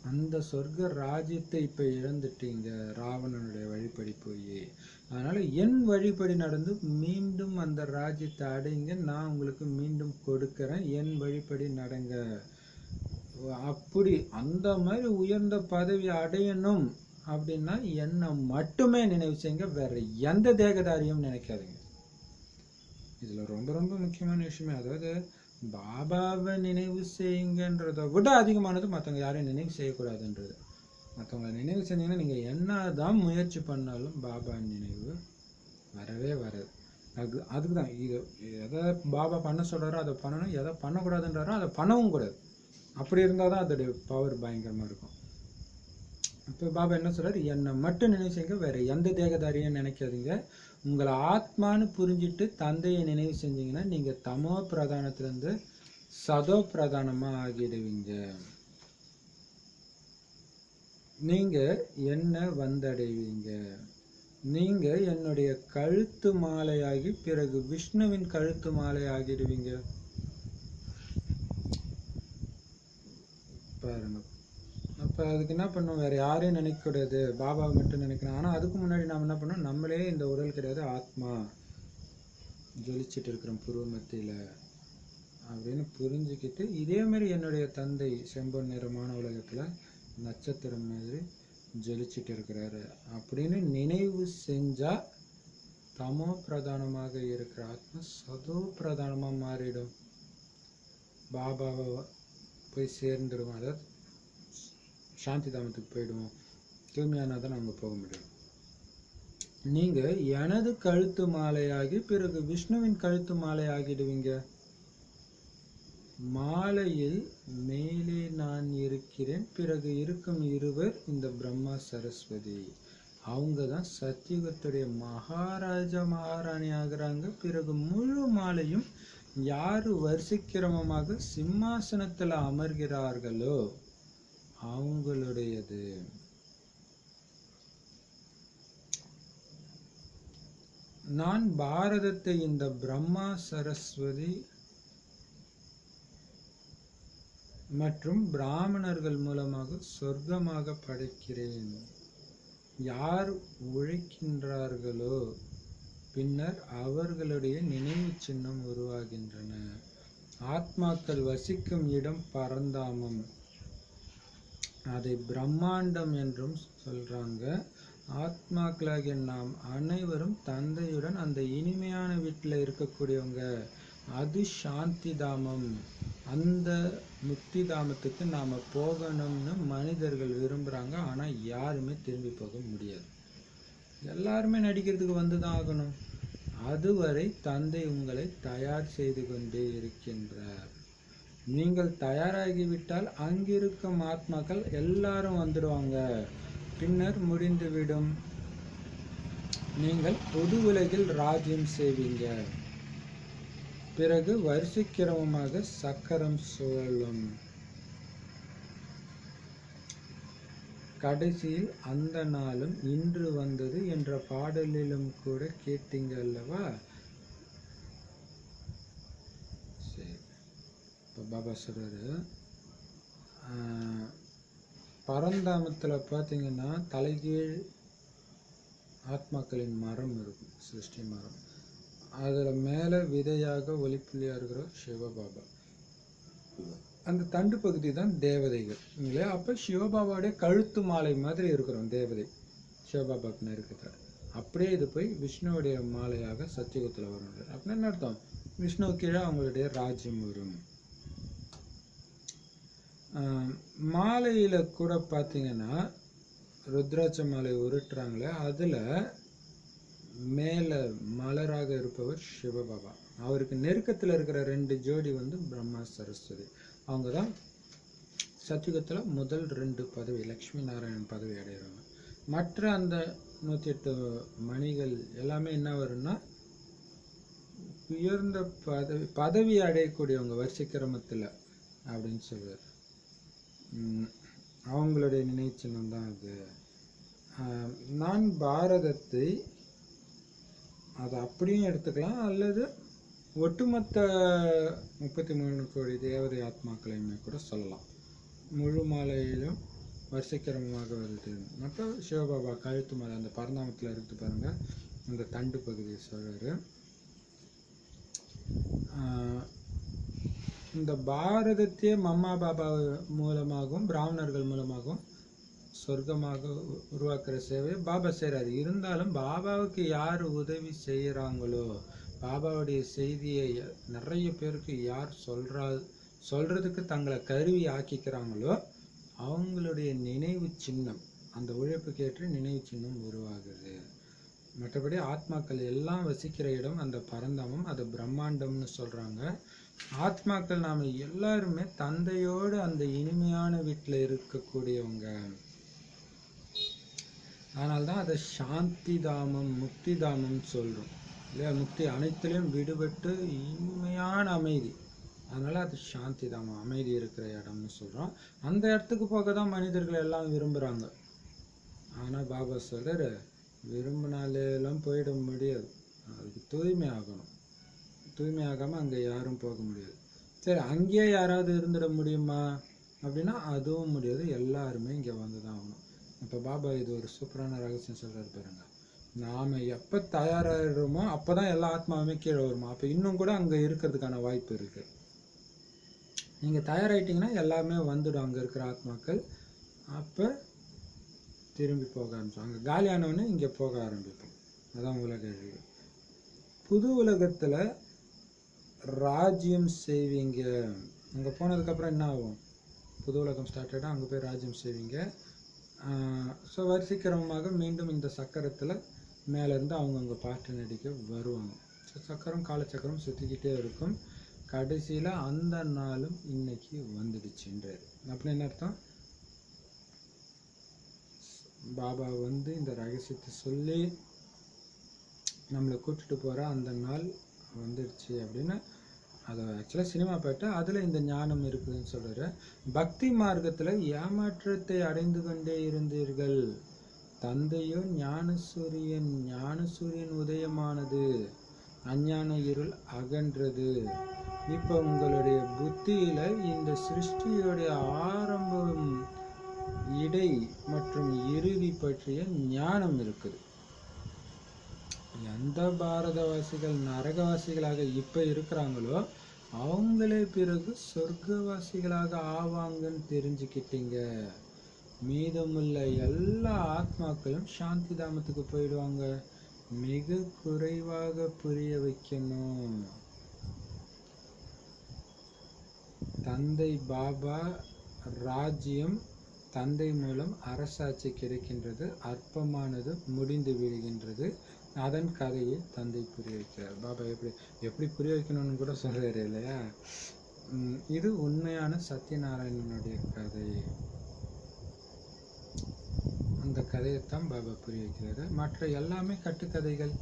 அந்த சொர்க்க ராஜ்யத்தை இப்ப இழந்துட்டீங்க ராவணனுடைய வழிபடி போய். அதனால என் வழிபடி நடந்து மீண்டும் அந்த ராஜ்யத்தை அடைங்க. நான் உங்களுக்கு மீண்டும் கொடுக்கிறேன். என் வழிபடி நடங்க. அப்படி அந்த மாதிரி உயர்ந்த பதவி அடையணும் அப்படின்னா என்னை மட்டுமே நினைவு செய்யுங்க. வேற எந்த தேகதாரியும் நினைக்காதீங்க. இதுல ரொம்ப ரொம்ப முக்கியமான விஷயமே, அதாவது பாபாவை நினைவு செய்யுங்கன்றதை விட அதிகமானது மற்றவங்க யாரையும் நினைவு செய்யக்கூடாதுன்றது. மற்றவங்களை நினைவு செஞ்சீங்கன்னா நீங்க என்னதான் முயற்சி பண்ணாலும் பாபா நினைவு வரவே வராது. அதுக்கு தான் இது எதை பாபா பண்ண சொல்றாரோ அதை பண்ணணும், எதை பண்ணக்கூடாதுன்றாரோ அதை பண்ணவும் கூடாது. அப்படி இருந்தால் தான் அதோடைய பவர் பயங்கரமா இருக்கும். இப்போ பாபா என்ன சொல்றாரு? என்னை மட்டும் நினைவு செய்யுங்க, வேற எந்த தேகதாரியும் நினைக்காதீங்க. உங்களை ஆத்மான்னு புரிஞ்சிட்டு தந்தையை நினைவு செஞ்சீங்கன்னா நீங்க தமோ பிரதானத்திலிருந்து சதோ பிரதானமா ஆகிடுவீங்க. நீங்க என்ன வந்தடைவீங்க. நீங்க என்னுடைய கழுத்து மாலையாகி பிறகு விஷ்ணுவின் கழுத்து மாலை ஆகிடுவீங்க. பாருங்க. அப்போ அதுக்கு என்ன பண்ணோம், வேற யாரையும் நினைக்கக்கூடாது, பாபாவை மட்டும் நினைக்கணும். ஆனால் அதுக்கு முன்னாடி நாம் என்ன பண்ணோம், நம்மளே இந்த உடல் கிடையாது, ஆத்மா ஜொலிச்சுட்டு இருக்கிறோம் புருவ மத்தியில் அப்படின்னு புரிஞ்சுக்கிட்டு, இதே மாதிரி என்னுடைய தந்தை செம்பொன் நிறமான உலகத்தில் நட்சத்திரம் மாதிரி ஜொலிச்சுட்டு இருக்கிறாரு அப்படின்னு நினைவு செஞ்சா தமோ பிரதானமாக இருக்கிற ஆத்மா சதோ பிரதானமாக மாறிடும். பாபாவை போய் சேர்ந்துடுவோம், அதாவது சாந்தி தாமத்துக்கு போயிடுவோம். தூய்மையானா தான் நம்ம போக முடியும். நீங்க எனது கழுத்து மாலையாகி பிறகு விஷ்ணுவின் கழுத்து மாலை ஆகிடுவீங்க. மாலையில் மேலே நான் இருக்கிறேன், பிறகு இருக்கும் இருவர் இந்த பிரம்மா சரஸ்வதி. அவங்க தான் சத்தியுகத்துடைய மகாராஜா மகாராணி ஆகுறாங்க. பிறகு முழு மாலையும் யாரு வரிசைக்கிரமமாக சிம்மாசனத்தில் அமர்கிறார்களோ அவங்களுடையது. நான் பாரதத்தை இந்த பிரம்மா சரஸ்வதி மற்றும் பிராமணர்கள் மூலமாக சொர்க்கமாக படைக்கிறேன். யார் உழைக்கின்றார்களோ பின்னர் அவர்களுடைய நினைவு சின்னம் உருவாகின்றன. ஆத்மாக்கள் வசிக்கும் இடம் பரந்தாமம், அதை பிரம்மாண்டம் என்றும் சொல்றாங்க. ஆத்மாக்களாகிய நாம் அனைவரும் தந்தையுடன் அந்த இனிமையான வீட்டில் இருக்கக்கூடியவங்க. அது சாந்தி தாமம். அந்த முக்தி தாமத்துக்கு நாம் போகணும்னு மனிதர்கள் விரும்புகிறாங்க. ஆனால் யாருமே திரும்பி போக முடியாது. எல்லாருமே நடிக்கிறதுக்கு வந்து தான் ஆகணும். அதுவரை தந்தை உங்களை தயார் செய்து கொண்டே இருக்கின்றார். நீங்கள் தயாராகிவிட்டால் அங்கிருக்கும் ஆத்மாக்கள் எல்லாரும் வந்துடுவாங்க. பின்னர் முடிந்துவிடும். நீங்கள் பொது உலகில் ராஜ்யம் செய்வீங்க. பிறகு வரிசைக்கிரமமாக சக்கரம் சுழலும். கடைசியில் அந்த நாளும் இன்று வந்தது என்ற பாடலிலும் கூட கேட்டீங்க அல்லவா? சரி, இப்போ பாபா சொல்றாரு, பரந்தாமத்தில் பார்த்தீங்கன்னா தலைகீழ் ஆத்மாக்களின் மரம் இருக்கும், சிருஷ்டி மரம். அதில் மேலே விதையாக ஒளிப்புள்ளியாக இருக்கிற சிவபாபா. அந்த தண்டு பகுதி தான் தேவதைகள் இல்லையா? அப்போ சிவபாபாவுடைய கழுத்து மாலை மாதிரி இருக்கிறோம் தேவதை சிவபாபாவுக்கு நெருக்கத்தில். அப்படியே இது போய் விஷ்ணுவுடைய மாலையாக சத்தியுகத்தில் வரும். அப்படின்னு என்ன அர்த்தம்? விஷ்ணு கீழே அவங்களுடைய ராஜ்யம் வரும். மாலையில் கூட பார்த்தீங்கன்னா ருத்ராட்ச மாலை உருட்டுறாங்களே, அதில் மேலே மலராக இருப்பவர் சிவபாபா. அவருக்கு நெருக்கத்தில் இருக்கிற 2 ஜோடி வந்து பிரம்மா சரஸ்வதி. அவங்க தான் சத்தியுகத்தில் முதல் 2 பதவி, லக்ஷ்மி நாராயணன் பதவி அடைகிறாங்க. மற்ற அந்த 108 மணிகள் எல்லாமே என்ன வரும்னா உயர்ந்த பதவி அடையக்கூடியவங்க வரிசைக்கிரமத்தில் அப்படின்னு சொல்லுவார். அவங்களுடைய நினைவு சின்னம் தான் அது. நான் பாரதத்தை அதை அப்படியும் எடுத்துக்கலாம், அல்லது ஒட்டுமொத்த 33 கோடி தேவதை ஆத்மாக்களையுமே கூட சொல்லலாம். முழு மாலையிலும் வரிசைக்கிரமமாக வருது. மற்றும் சிவபாபா கழுத்து மாலை அந்த பரந்தாமத்தில் இருக்குது பாருங்க, அந்த தண்டு பகுதியை சொல்றாரு. இந்த பாரதத்தையே மம்மா பாபா மூலமாகவும் பிராமணர்கள் மூலமாகவும் சொர்க்கமாக உருவாக்குற சேவை பாபா செய்கிறாரு. இருந்தாலும் பாபாவுக்கு யார் உதவி செய்கிறாங்களோ, பாபாவுடைய செய்தியை நிறைய பேருக்கு யார் சொல்றதுக்கு தங்களை கருவி ஆக்கிக்கிறாங்களோ அவங்களுடைய நினைவு சின்னம், அந்த உழைப்புக்கு ஏற்ற நினைவு சின்னம் உருவாகுது. மற்றபடி ஆத்மாக்கள் எல்லாம் வசிக்கிற இடம் அந்த பரந்தாமம், அது பிரம்மாண்டம்னு சொல்றாங்க. ஆத்மாக்கள் நாம எல்லாருமே தந்தையோடு அந்த இனிமையான வீட்டில் இருக்கக்கூடியவங்க. அதனால்தான் அதை சாந்தி தாமம் முக்தி தாமம் சொல்றோம் இல்லையா? முக்தி அனைத்திலையும் விடுபட்டு இனிமையான அமைதி, அதனால அது சாந்தி தாமா, அமைதி இருக்கிற இடம்னு சொல்கிறோம். அந்த இடத்துக்கு போக தான் மனிதர்கள் எல்லாம் விரும்புகிறாங்க. ஆனால் பாபா சொல்கிறார், விரும்பினாலேலாம் போயிட முடியாது, அதுக்கு தூய்மை ஆகணும். தூய்மை ஆகாமல் அங்கே யாரும் போக முடியாது. சரி, அங்கேயே யாராவது இருந்துட முடியுமா அப்படின்னா அதுவும் முடியாது. எல்லாருமே இங்கே வந்து தான் ஆகணும். இப்போ பாபா இது ஒரு சூப்பரான ரகசியம் சொல்கிறாரு பாருங்க. நாம் எப்போ தயாராகிடுறோமோ அப்போ தான் எல்லா ஆத்மாவுமே கீழே வருமா. அப்போ இன்னும் கூட அங்கே இருக்கிறதுக்கான வாய்ப்பு இருக்குது. நீங்கள் தயாராகிட்டிங்கன்னா எல்லாமே வந்துடும் அங்கே இருக்கிற ஆத்மாக்கள். அப்போ திரும்பி போக ஆரம்பிச்சோம். அங்கே காலியானவொன்னே இங்கே போக ஆரம்பிப்போம். அதான் உலக அழிவு. புது உலகத்தில் ராஜ்யம் செய்வீங்க. அங்கே போனதுக்கப்புறம் என்ன ஆகும்? புது உலகம் ஸ்டார்ட் ஆகிடும், அங்கே போய் ராஜ்யம் செய்வீங்க. ஸோ வரிசைக்கிரமமாக மீண்டும் இந்த சக்கரத்தில் மேலேருந்து அவங்கவுங்க பாட்டு நடிக்க வருவாங்க. ஸோ சக்கரம் காலச்சக்கரம் சுற்றிக்கிட்டே இருக்கும். கடைசியில் அந்த நாளும் இன்னைக்கு வந்துடுச்சுன்றார். அப்படின்னு என்ன அர்த்தம்? பாபா வந்து இந்த ரகசியத்தை சொல்லி நம்மளை கூப்பிட்டுட்டு போகிற அந்த நாள் வந்துடுச்சு அப்படின்னு. அதை ஆக்சுவலாக சினிமா பாட்டு அதில் இந்த ஞானம் இருக்குதுன்னு சொல்கிறாரு. பக்தி மார்க்கத்தில் ஏமாற்றத்தை அடைந்து கொண்டே இருந்தீர்கள். தந்தையோ ஞானசூரியன் உதயமானது, அஞ்ஞான இருள் அகன்றது. இப்போ உங்களுடைய புத்தியில் இந்த சிருஷ்டியோடைய ஆரம்பம், இடை மற்றும் இறுதி பற்றிய ஞானம் இருக்குது. எந்த பாரதவாசிகள் நரகவாசிகளாக இப்போ இருக்கிறாங்களோ அவங்களே பிறகு சொர்க்கவாசிகளாக ஆவாங்கன்னு தெரிஞ்சுக்கிட்டீங்க. மீதமுள்ள எல்லா ஆத்மாக்களும் சாந்தி தாமத்துக்கு போயிடுவாங்க. மிக குறைவாக புரிய வைக்கணும். தந்தை பாபா ராஜ்யம், தந்தை மூலம் அரசாட்சி கிடைக்கின்றது, அற்பமானது முடிந்து விடுகின்றது. அதன் கதையை தந்தை புரிய வைக்கிறார். பாபா எப்படி புரிய வைக்கணும்னு கூட சொல்றாரு இல்லையா? இது உண்மையான சத்யநாராயணனுடைய கதை. அந்த கதையைத்தான் பாபா புரிய வைக்கிறாரு. மற்ற எல்லாமே கட்டுக்கதைகள்.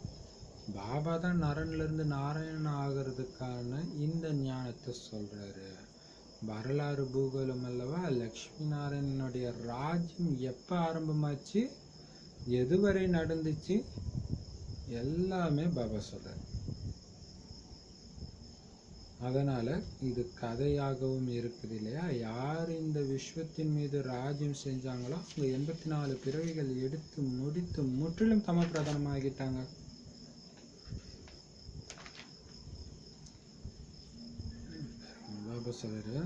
பாபா தான் நரன்லேருந்து நாராயணன் ஆகிறதுக்கான இந்த ஞானத்தை சொல்றாரு. வரலாறு பூகோளம் அல்லவா? லக்ஷ்மி நாராயணனுடைய ராஜ்யம் எப்போ ஆரம்பமாச்சு, எதுவரை நடந்துச்சு, எல்லாமே பாபா சொல்றாரு. அதனால இது கதையாகவும் இருக்குது இல்லையா? யார் இந்த விஸ்வத்தின் மீது ராஜ்யம் செஞ்சாங்களோ அவங்க 84 பிறவிகள் எடுத்து முடித்து முற்றிலும் தம பிரதானமாகிட்டாங்க. பாபா சொல்றாரு,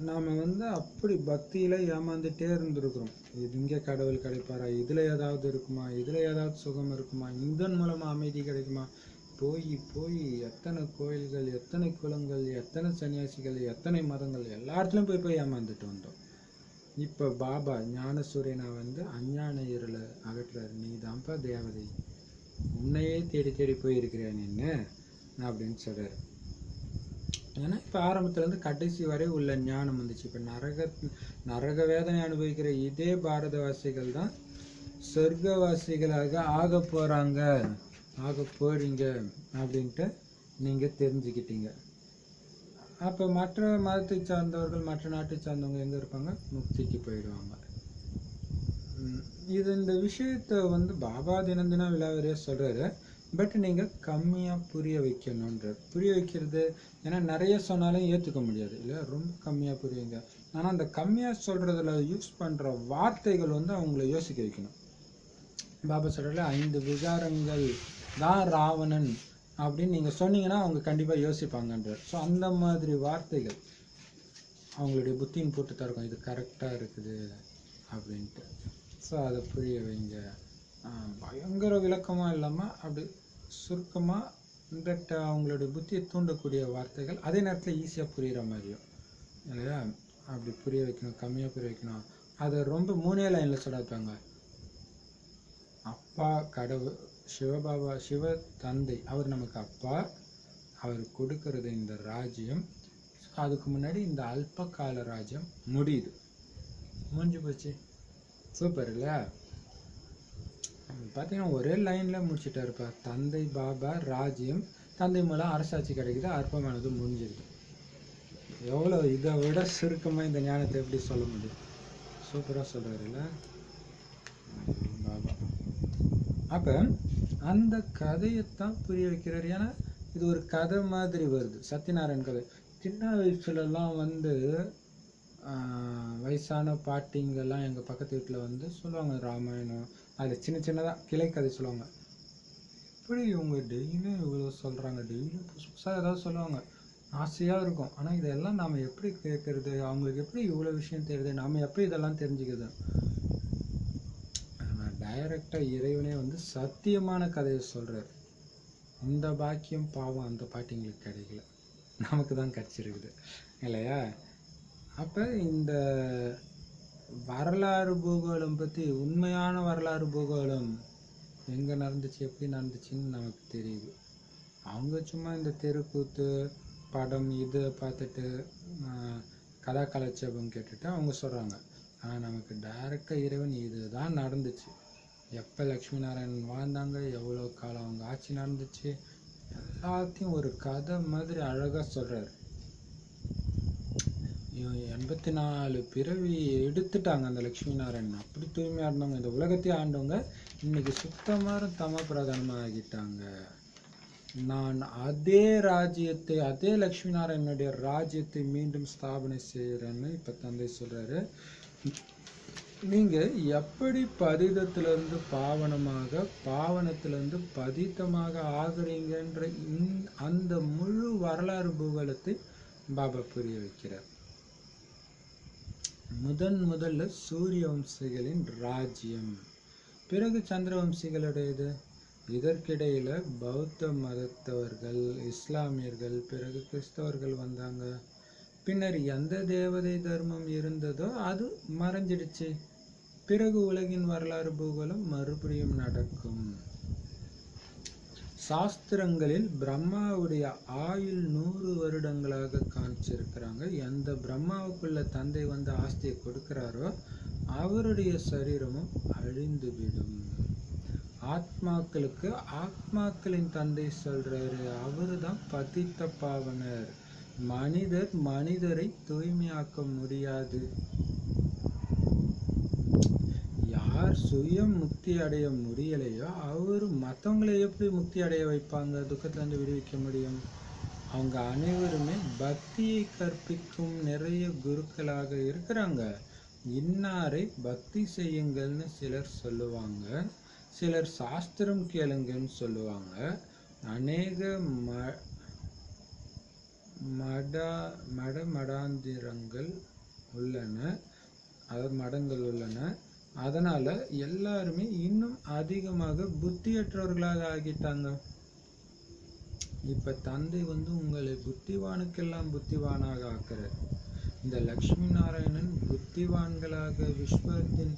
நாம் வந்து அப்படி பக்தியில் ஏமாந்துட்டே இருந்திருக்கிறோம். இது இங்கே கடவுள் கிடைப்பாரா, இதில் ஏதாவது இருக்குமா, இதில் ஏதாவது சுகம் இருக்குமா, இதன் மூலமாக அமைதி கிடைக்குமா, போய் எத்தனை கோயில்கள், எத்தனை குலங்கள், எத்தனை சன்னியாசிகள், எத்தனை மதங்கள், எல்லா இடத்துலையும் போய் ஏமாந்துட்டு வந்தோம். இப்போ பாபா ஞானசூரியனா வந்து அஞ்ஞான இருளை அகற்றுறாரு. நீ தான்ப்பா தேவதை, உன்னையே தேடி தேடி போயிருக்கிறியா நின்று அப்படின்னு சொல்கிறார். ஏன்னா இப்போ ஆரம்பத்துலேருந்து கடைசி வரை உள்ள ஞானம் வந்துச்சு. இப்போ நரக வேதனை அனுபவிக்கிற இதே பாரதவாசிகள் தான் சொர்க்கவாசிகளாக ஆக போறீங்க அப்படின்ட்டு நீங்கள் தெரிஞ்சுக்கிட்டீங்க. அப்போ மற்ற மதத்தை சார்ந்தவர்கள், மற்ற நாட்டை சார்ந்தவங்க எங்கே இருப்பாங்க? முக்திக்கு போயிடுவாங்க. இந்த விஷயத்தை வந்து பாபா தினம் விழாவறியாக சொல்கிறாரு. பட் நீங்கள் கம்மியாக புரிய வைக்கணுன்றார். புரிய வைக்கிறது ஏன்னா நிறைய சொன்னாலும் ஏற்றுக்க முடியாது இல்லையா? ரொம்ப கம்மியாக புரியுங்க. ஆனால் அந்த கம்மியாக சொல்கிறதுல யூஸ் பண்ணுற வார்த்தைகள் வந்து அவங்கள யோசிக்க வைக்கணும். பாபா சொல்கிறதுல 5 விகாரங்கள் தான் ராவணன் அப்படின்னு நீங்கள் சொன்னீங்கன்னா அவங்க கண்டிப்பாக யோசிப்பாங்கன்றார். ஸோ அந்த மாதிரி வார்த்தைகள் அவங்களுடைய புத்தியின் போட்டு தருக்கும், இது கரெக்டாக இருக்குது அப்படின்ட்டு. ஸோ அதை புரிய வைங்க. பயங்கர விளக்கமாக இல்லாமல் அப்படி சுருக்கமாக இன்டெக்டாக அவங்களுடைய புத்தியை தூண்டக்கூடிய வார்த்தைகள், அதே நேரத்தில் ஈஸியாக புரிகிற மாதிரியும் இல்லையா? அப்படி புரிய வைக்கணும், கம்மியாக புரிய வைக்கணும். அதை ரொம்ப 3 லைனில் சொல்லாதாங்க. அப்பா கடவுள், சிவபாபா, சிவ தந்தை, அவர் நமக்கு அப்பா, அவர் கொடுக்கறது இந்த ராஜ்யம். அதுக்கு முன்னாடி இந்த அல்ப கால ராஜ்யம் முடியுது, முடிஞ்சு போச்சு. சூப்பர் இல்லையா? பார்த்தீங்கன்னா ஒரே லைனில் முடிச்சுட்டாருப்பா. தந்தை பாபா ராஜ்யம், தந்தை மூலம் அரசாட்சி கிடைக்குது, அற்பமானது முடிஞ்சிருக்கு. எவ்வளோ இதை விட சுருக்கமாக இந்த ஞானத்தை எப்படி சொல்ல முடியும்? சூப்பராக சொல்கிறாருல்ல பாபா. அப்போ அந்த கதையைத்தான் புரிய வைக்கிறார். ஏன்னா இது ஒரு கதை மாதிரி வருது, சத்யநாராயண் கதை. சின்ன வயசுலலாம் வயசான பாட்டிங்கெல்லாம் எங்கள் பக்கத்து வீட்டில் சொல்லுவாங்க ராமாயணம். அதில் சின்ன சின்னதாக கிளை கதை சொல்லுவாங்க. இப்படி இவங்க டெய்லியும் இவ்வளோ சொல்கிறாங்க, டெய்லியும் புதுசு புதுசாக ஏதாவது சொல்லுவாங்க, ஆசையாக இருக்கும். ஆனால் இதெல்லாம் நாம் எப்படி கேட்குறது? அவங்களுக்கு எப்படி இவ்வளோ விஷயம் தெரியுது? நாம் எப்படி இதெல்லாம் தெரிஞ்சுக்கிறது? ஆனால் டைரெக்டாக இறைவனே சத்தியமான கதையை சொல்கிறார். இந்த பாக்கியம் பாவம் அந்த பாட்டிங்களுக்கு கிடைக்கல, நமக்கு தான் கிடச்சிருக்குது இல்லையா? அப்போ இந்த வரலாறு பூகோளம் பற்றி, உண்மையான வரலாறு பூகோளம் எங்கே நடந்துச்சு, எப்படி நடந்துச்சுன்னு நமக்கு தெரியுது. அவங்க சும்மா இந்த தெருக்கூத்து படம் இதை பார்த்துட்டு கதா கலாச்சாரம் கேட்டுட்டு அவங்க சொல்கிறாங்க. ஆனால் நமக்கு டைரெக்டாக இறைவன் இதுதான் நடந்துச்சு, எப்போ லக்ஷ்மி நாராயணன் வாழ்ந்தாங்க, எவ்வளோ காலம் அவங்க ஆட்சி நடந்துச்சு, எல்லாத்தையும் ஒரு கதை மாதிரி அழகாக சொல்கிறார். 84 பிறவி எடுத்துட்டாங்க அந்த லக்ஷ்மி நாராயணன். அப்படி தூய்மையாக இருந்தவங்க, இந்த உலகத்தையே ஆண்டவங்க, இன்னைக்கு சுத்தமாக தம பிரதானமாக ஆகிட்டாங்க. நான் அதே ராஜ்யத்தை, அதே லக்ஷ்மி நாராயணனுடைய ராஜ்யத்தை மீண்டும் ஸ்தாபனை செய்கிறேன்னு இப்போ தந்தை சொல்கிறாரு. நீங்கள் எப்படி பதிதத்திலிருந்து பாவனமாக, பாவனத்திலிருந்து பதித்தமாக ஆகுறீங்கன்ற அந்த முழு வரலாறு பூகோளத்தை பாபா புரிய வைக்கிறார். முதல்ல சூரிய வம்சிகளின் ராஜ்யம், பிறகு சந்திர வம்சிகளுடையது. இதற்கிடையில் பௌத்த மதத்தவர்கள், இஸ்லாமியர்கள், பிறகு கிறிஸ்தவர்கள் வந்தாங்க. பின்னர் எந்த தேவதை தர்மம் இருந்ததோ அது மறைஞ்சிடுச்சு. பிறகு உலகின் வரலாறு பூகோளம் மறுபடியும் நடக்கும். சாஸ்திரங்களில் பிரம்மாவுடைய ஆயுள் 100 வருடங்களாக காமிச்சிருக்கிறாங்க. எந்த பிரம்மாவுக்குள்ள தந்தை ஆஸ்தியை கொடுக்கிறாரோ அவருடைய சரீரமும் அழிந்துவிடும். ஆத்மாக்களுக்கு ஆத்மாக்களின் தந்தை சொல்றாரு, அவரு தான் பதித்த பாவனர். மனிதரை தூய்மையாக்க முடியாது. யார் சுயம் முக்தி அடைய முடியலையோ அவரு மற்றவங்களை எப்படி முக்தி அடைய வைப்பாங்க, துக்கத்திலிருந்து விடுவிக்க முடியும்? அவங்க அனைவருமே பக்தியை கற்பிக்கும் நிறைய குருக்களாக இருக்கிறாங்க. இன்னாரை பக்தி செய்யுங்கள்னு சிலர் சொல்லுவாங்க, சிலர் சாஸ்திரம் கேளுங்கன்னு சொல்லுவாங்க. அநேக மடாந்திரங்கள் உள்ளன, அதாவது மடங்கள் உள்ளன. அதனால எல்லாருமே இன்னும் அதிகமாக புத்தியற்றவர்களாக ஆகிட்டாங்க. இப்ப தந்தை உங்களை புத்திவானுக்கெல்லாம் புத்திவானாக ஆக்குறார். இந்த லக்ஷ்மி நாராயணன் புத்திவான்களாக விஸ்வத்தின்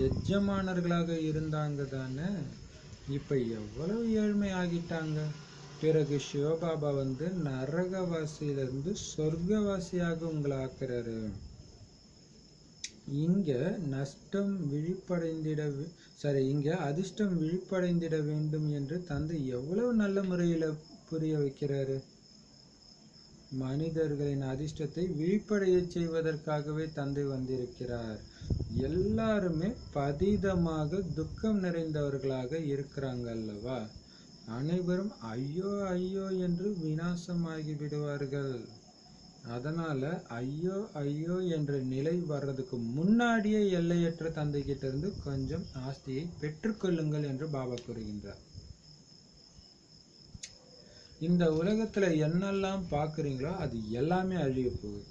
எஜமானர்களாக இருந்தாங்க தானே, இப்ப எவ்வளவு ஏழ்மை ஆகிட்டாங்க. பிறகு சிவபாபா நரகவாசியிலிருந்து சொர்க்கவாசியாக உங்களை ஆக்குறாரு. இங்க நஷ்டம் விழிப்படைந்திட இங்க அதிர்ஷ்டம் விழிப்படைந்திட வேண்டும் என்று தந்தை எவ்வளவு நல்ல முறையில புரிய வைக்கிறாரு. மனிதர்களின் அதிர்ஷ்டத்தை விழிப்படைய செய்வதற்காகவே தந்தை வந்திருக்கிறார். எல்லாருமே பதிதமாக துக்கம் நிறைந்தவர்களாக இருக்கிறாங்க அல்லவா? அனைவரும் ஐயோ ஐயோ என்று விநாசமாகி விடுவார்கள். அதனால ஐயோ ஐயோ என்ற நிலை வர்றதுக்கு முன்னாடியே எல்லையற்ற தந்தை கிட்ட இருந்து கொஞ்சம் ஆஸ்தியை பெற்றுக்கொள்ளுங்கள் என்று பாபா கூறுகின்றார். இந்த உலகத்துல என்னெல்லாம் பாக்குறீங்களோ அது எல்லாமே அழிய போகுது.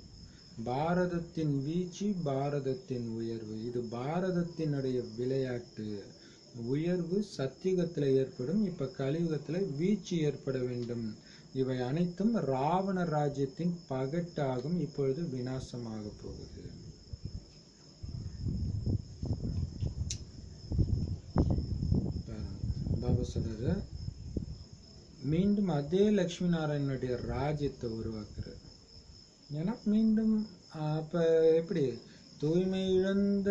பாரதத்தின் வீழ்ச்சி, பாரதத்தின் உயர்வு, இது பாரதத்தினுடைய விளையாட்டு. உயர்வு சத்தியுகத்துல ஏற்படும், இப்ப கலியுகத்துல வீழ்ச்சி ஏற்பட வேண்டும். இவை அனைத்தும் ராவண ராஜ்யத்தின் பகட்டாகும், இப்பொழுது விநாசமாக போகுது. பாபா சொல்றாரு, மீண்டும் அதே லக்ஷ்மி நாராயணனுடைய ராஜ்யத்தை உருவாக்குறாரு. ஏன்னா மீண்டும் அப்ப எப்படி தூய்மை இழந்த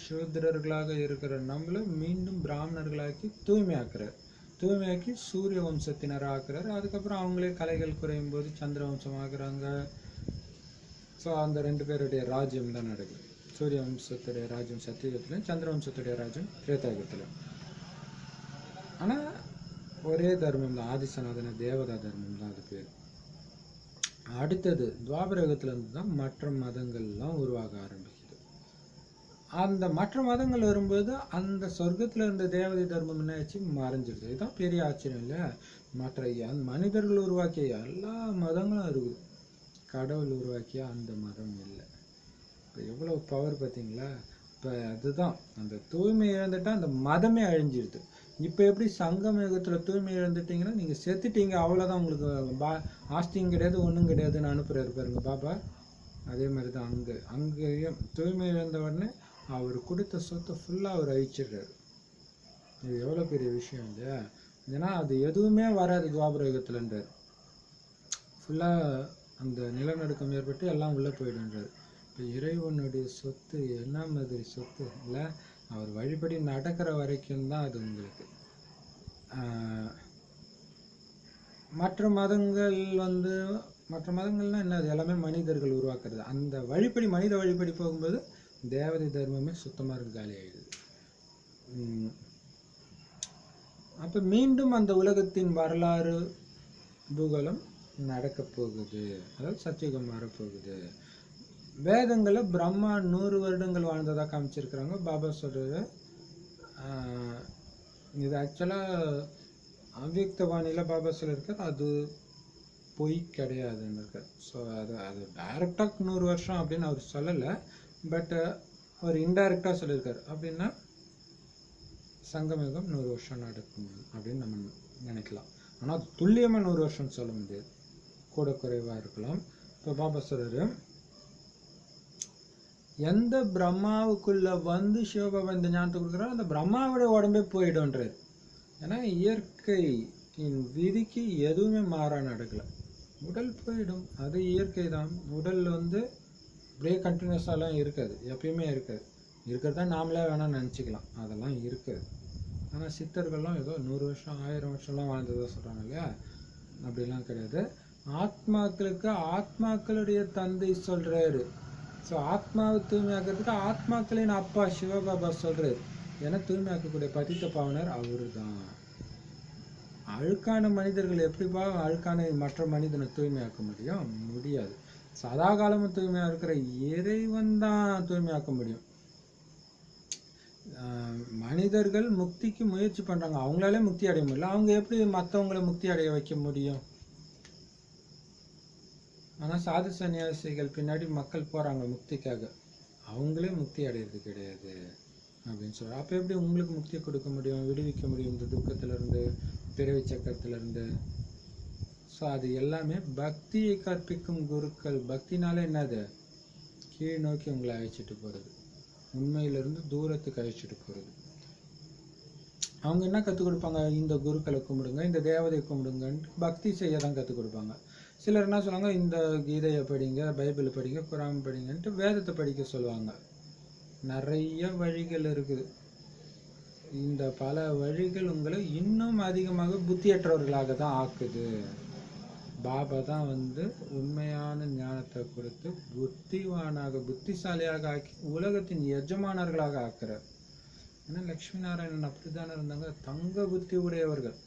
சூத்திரர்களாக இருக்கிற நம்மள மீண்டும் பிராமணர்களாக்கி தூய்மையாக்குறார். தூய்மையாக்கி சூரிய வம்சத்தினர் ஆக்குறார். அதுக்கப்புறம் அவங்களே கலைகள் குறையும் போது சந்திர வம்சம் ஆகுறாங்க. ஸோ அந்த 2 பேருடைய ராஜ்யம் தான் நடக்குது. சூரிய வம்சத்துடைய ராஜ்யம் சத்தியுகத்திலும் சந்திர வம்சத்துடைய ராஜ்யம் திரேதாயுகத்திலும். ஆனால் ஒரே தர்மம் தான், ஆதிசநாதன தேவதா தர்மம் தான் அது பேர். அடுத்தது துவாபர யுகத்திலிருந்து தான் மற்ற மதங்கள்லாம் உருவாக ஆரம்பிக்குது. அந்த மற்ற மதங்கள் வரும்போது அந்த சொர்க்கத்தில் இருந்த தேவதை தர்மம் என்ன ஆச்சு, மறைஞ்சிடுது. இதுதான் பெரிய ஆச்சரியம் இல்லை? மற்ற மனிதர்கள் உருவாக்கிய எல்லா மதங்களும் இருக்குது, கடவுள் உருவாக்கிய அந்த மதம் இல்லை. இப்போ எவ்வளோ பவர் பார்த்தீங்களா? இப்போ அதுதான், அந்த தூய்மை இழந்துட்டா அந்த மதமே அழிஞ்சிடுது. இப்போ எப்படி சங்கம் யுகத்தில் தூய்மை இழந்துட்டீங்கன்னா நீங்கள் செத்துட்டீங்க, அவ்வளோதான், உங்களுக்கு ஆஸ்தியும் கிடையாது ஒன்றும் கிடையாதுன்னு அனுப்புகிறாரு பாருங்க பாபா. அதே மாதிரி தான் அங்கேயும் தூய்மை இழந்த உடனே அவர் கொடுத்த சொத்தை ஃபுல்லாக அவர் அழிச்சிடுறாரு. இது எவ்வளோ பெரிய விஷயம் இல்லையா? ஏன்னா அது எதுவுமே வராது துவாபர யுகத்துலன்றார். ஃபுல்லாக அந்த நிலநடுக்கம் ஏற்பட்டு எல்லாம் உள்ளே போயிடுன்றார். இப்போ இறைவனுடைய சொத்து என்ன மாதிரி சொத்து இல்லை? அவர் வழிபடி நடக்கிற வரைக்கும் தான் அது உங்களுக்கு. மற்ற மதங்கள் மற்ற மதங்கள்லாம் என்ன, அது எல்லாமே மனிதர்கள் உருவாக்குறது. அந்த வழிபடி மனித வழிபடி போகும்போது தேவதை தர்மமே சுத்தமாக இருக்கு, காலி ஆகிடுது. அப்போ மீண்டும் அந்த உலகத்தின் வரலாறு பூகோளம் நடக்க போகுது, அதாவது சத்தியுகம் வரப்போகுது. வேதங்களில் பிரம்மா 100 வருடங்கள் வாழ்ந்ததாக காமிச்சிருக்கிறாங்க. பாபா சொல்கிறது இது ஆக்சுவலாக அவ்வியக்தவாணியில் பாபா சொல்லியிருக்கார், அது பொய் கிடையாதுன்னு இருக்கார். ஸோ அது டைரெக்டாக 100 வருஷம் அப்படின்னு அவர் சொல்லலை, பட் அவர் இன்டைரக்டாக சொல்லியிருக்கார். அப்படின்னா சங்கமயுகம் 100 வருஷம் நடக்கும் அப்படின்னு நம்ம நினைக்கலாம். ஆனால் அது துல்லியமாக 100 வருஷம் சொல்ல முடியாது, கூட குறைவாக இருக்கலாம். இப்போ பாபா சொல்கிறாரு, எந்த பிரம்மாவுக்குள்ள வந்து சிவபாபா இந்த ஞானத்தை கொடுக்குறாரோ அந்த பிரம்மாவுடைய உடம்பே போயிடும்ன்றார். ஏன்னா இயற்கையின் விதிக்கு எதுவுமே மாறா நடக்கலை. உடல் போயிடும், அது இயற்கை தான். உடல் அப்படியே கண்டினியூஸாலாம் இருக்காது, எப்பயுமே இருக்காது. இருக்கிறதா நாமளே வேணால் நினச்சிக்கலாம், அதெல்லாம் இருக்காது. ஆனால் சித்தர்கள்லாம் ஏதோ 100 வருஷம் 1000 வருஷம்லாம் வாழ்ந்ததாக சொல்கிறாங்க இல்லையா? அப்படிலாம் கிடையாது. ஆத்மாக்களுக்கு ஆத்மாக்களுடைய தந்தை சொல்கிறாரு. ஸோ ஆத்மாவை தூய்மையாக்கிறதுக்கு ஆத்மாக்களின் அப்பா சிவபாபா சொல்கிறார். ஏன்னா தூய்மையாக்கக்கூடிய பதித்த பாவனர் அவரு தான். அழுக்கான மனிதர்கள் எப்படிப்பா அழுக்கான மற்ற மனிதனை தூய்மையாக்க முடியாது. சதா காலமும் தூய்மையாக இருக்கிற இறைவன் தான் தூய்மையாக்க முடியும். மனிதர்கள் முக்திக்கு முயற்சி பண்ணுறாங்க, அவங்களாலே முக்தி அடைய முடியல, அவங்க எப்படி மற்றவங்களை முக்தி அடைய வைக்க முடியும்? ஆனால் சாது சன்னியாசிகள் பின்னாடி மக்கள் போகிறாங்க முக்திக்காக, அவங்களே முக்தி அடையிறது கிடையாது அப்படின்னு சொல்கிறார். அப்போ எப்படி உங்களுக்கு முக்தி கொடுக்க முடியும், விடுவிக்க முடியும் இந்த துக்கத்திலேருந்து, பிறவி சக்கரத்திலேருந்து? ஸோ அது எல்லாமே பக்தியை கற்பிக்கும் குருக்கள். பக்தினாலே என்னது, கீழ் நோக்கி உங்களை அழைச்சிட்டு போகிறது, உண்மையிலிருந்து தூரத்துக்கு அழைச்சிட்டு போகிறது. அவங்க என்ன கற்றுக் கொடுப்பாங்க, இந்த குருக்களை கும்பிடுங்க, இந்த தேவதையை கும்பிடுங்கன்ட்டு பக்தி செய்ய தான் கற்றுக் கொடுப்பாங்க. சிலர் என்ன சொல்லுவாங்க, இந்த கீதையை படிங்க, பைபிளை படிங்க, குரான் படிங்கன்ட்டு வேதத்தை படிக்க சொல்லுவாங்க. நிறைய வழிகள் இருக்குது. இந்த பல வழிகள் உங்களை இன்னும் அதிகமாக புத்தியற்றவர்களாக தான் ஆக்குது. பாபா தான் உண்மையான ஞானத்தை கொடுத்து புத்திவானாக புத்திசாலியாக ஆக்கி உலகத்தின் எஜமானர்களாக ஆக்குறார். ஏன்னா லக்ஷ்மி நாராயணன் அப்படித்தானே இருந்தாங்க, தங்க புத்தி உடையவர்கள்.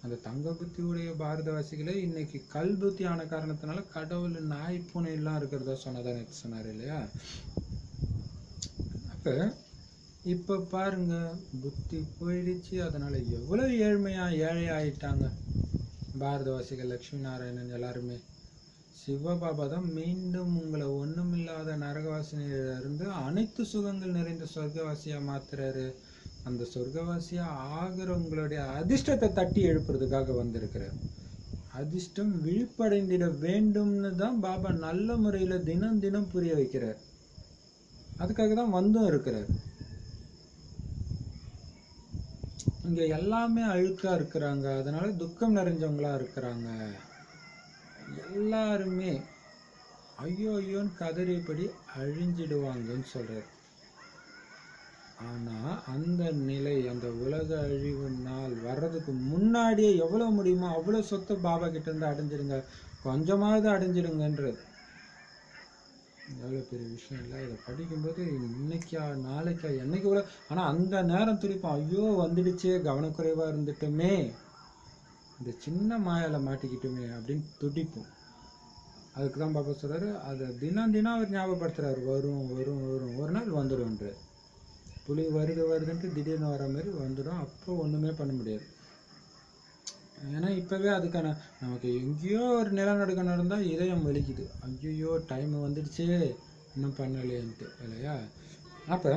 அந்த தங்க புத்தி உடைய பாரதவாசிகளே இன்னைக்கு கல் புத்தி ஆன காரணத்தினால கடவுள் நாய் பூனை எல்லாம் இருக்கிறதா சொன்னதான் சொன்னார் இல்லையா? அப்ப இப்ப பாருங்க, புத்தி போயிடுச்சு, அதனால எவ்வளவு ஏழை ஆயிட்டாங்க பாரதவாசிகள், லக்ஷ்மி நாராயணன் எல்லாருமே. சிவபாபா தான் மீண்டும் உங்களை ஒண்ணுமில்லாத நரகவாசியிலிருந்து அனைத்து சுகங்கள் நிறைந்த சொர்க்கவாசியா மாத்துறாரு. அந்த சொர்க்கவாசியா ஆகிற உங்களுடைய அதிர்ஷ்டத்தை தட்டி எழுப்புறதுக்காக வந்திருக்கிறார். அதிர்ஷ்டம் விழிப்படைந்திட வேண்டும்னு தான் பாபா நல்ல முறையில தினம் தினம் புரிய வைக்கிறார். அதுக்காக தான் வந்தும் இருக்கிறார். இங்க எல்லாமே அழுக்கா இருக்கிறாங்க, அதனால துக்கம் நிறைஞ்சவங்களா இருக்கிறாங்க. எல்லாருமே ஐயோ ஐயோன்னு கதறியபடி அழிஞ்சிடுவாங்கன்னு சொல்றாரு. ஆனா அந்த நிலை, அந்த உலக அழிவு நாள் வர்றதுக்கு முன்னாடியே எவ்வளவு முடியுமோ அவ்வளவு சொத்தை பாபா கிட்ட இருந்து அடைஞ்சிடுங்க, கொஞ்சமாவது அடைஞ்சிடுங்கன்றது எவ்வளவு பெரிய விஷயம் இல்லை. இதை படிக்கும்போது இன்னைக்கா நாளைக்கா என்னைக்கு கூட, ஆனா அந்த நேரம் துடிப்போம், ஐயோ வந்துடுச்சே, கவனக்குறைவா இருந்துட்டோமே, இந்த சின்ன மாயால மாட்டிக்கிட்டுமே அப்படின்னு துடிப்போம். அதுக்கு தான் பாப்பா சொல்றாரு, அதை தினம் தினம் அவர் ஞாபகப்படுத்துறாரு, வரும் வரும் வரும், ஒரு நாள் வந்துடும்ன்ற. புலி வருதுன்ட்டு திடீர்னு வர மாதிரி வந்துடும், அப்போ ஒண்ணுமே பண்ண முடியாது. ஏன்னா இப்பவே அதுக்கான நமக்கு எங்கேயோ ஒரு நிலநடுக்கம் நடந்தா இதயம் வலிக்குது, ஐயோ டைம் வந்துடுச்சே இன்னும் பண்ணலையன்ட்டு இல்லையா. அப்ப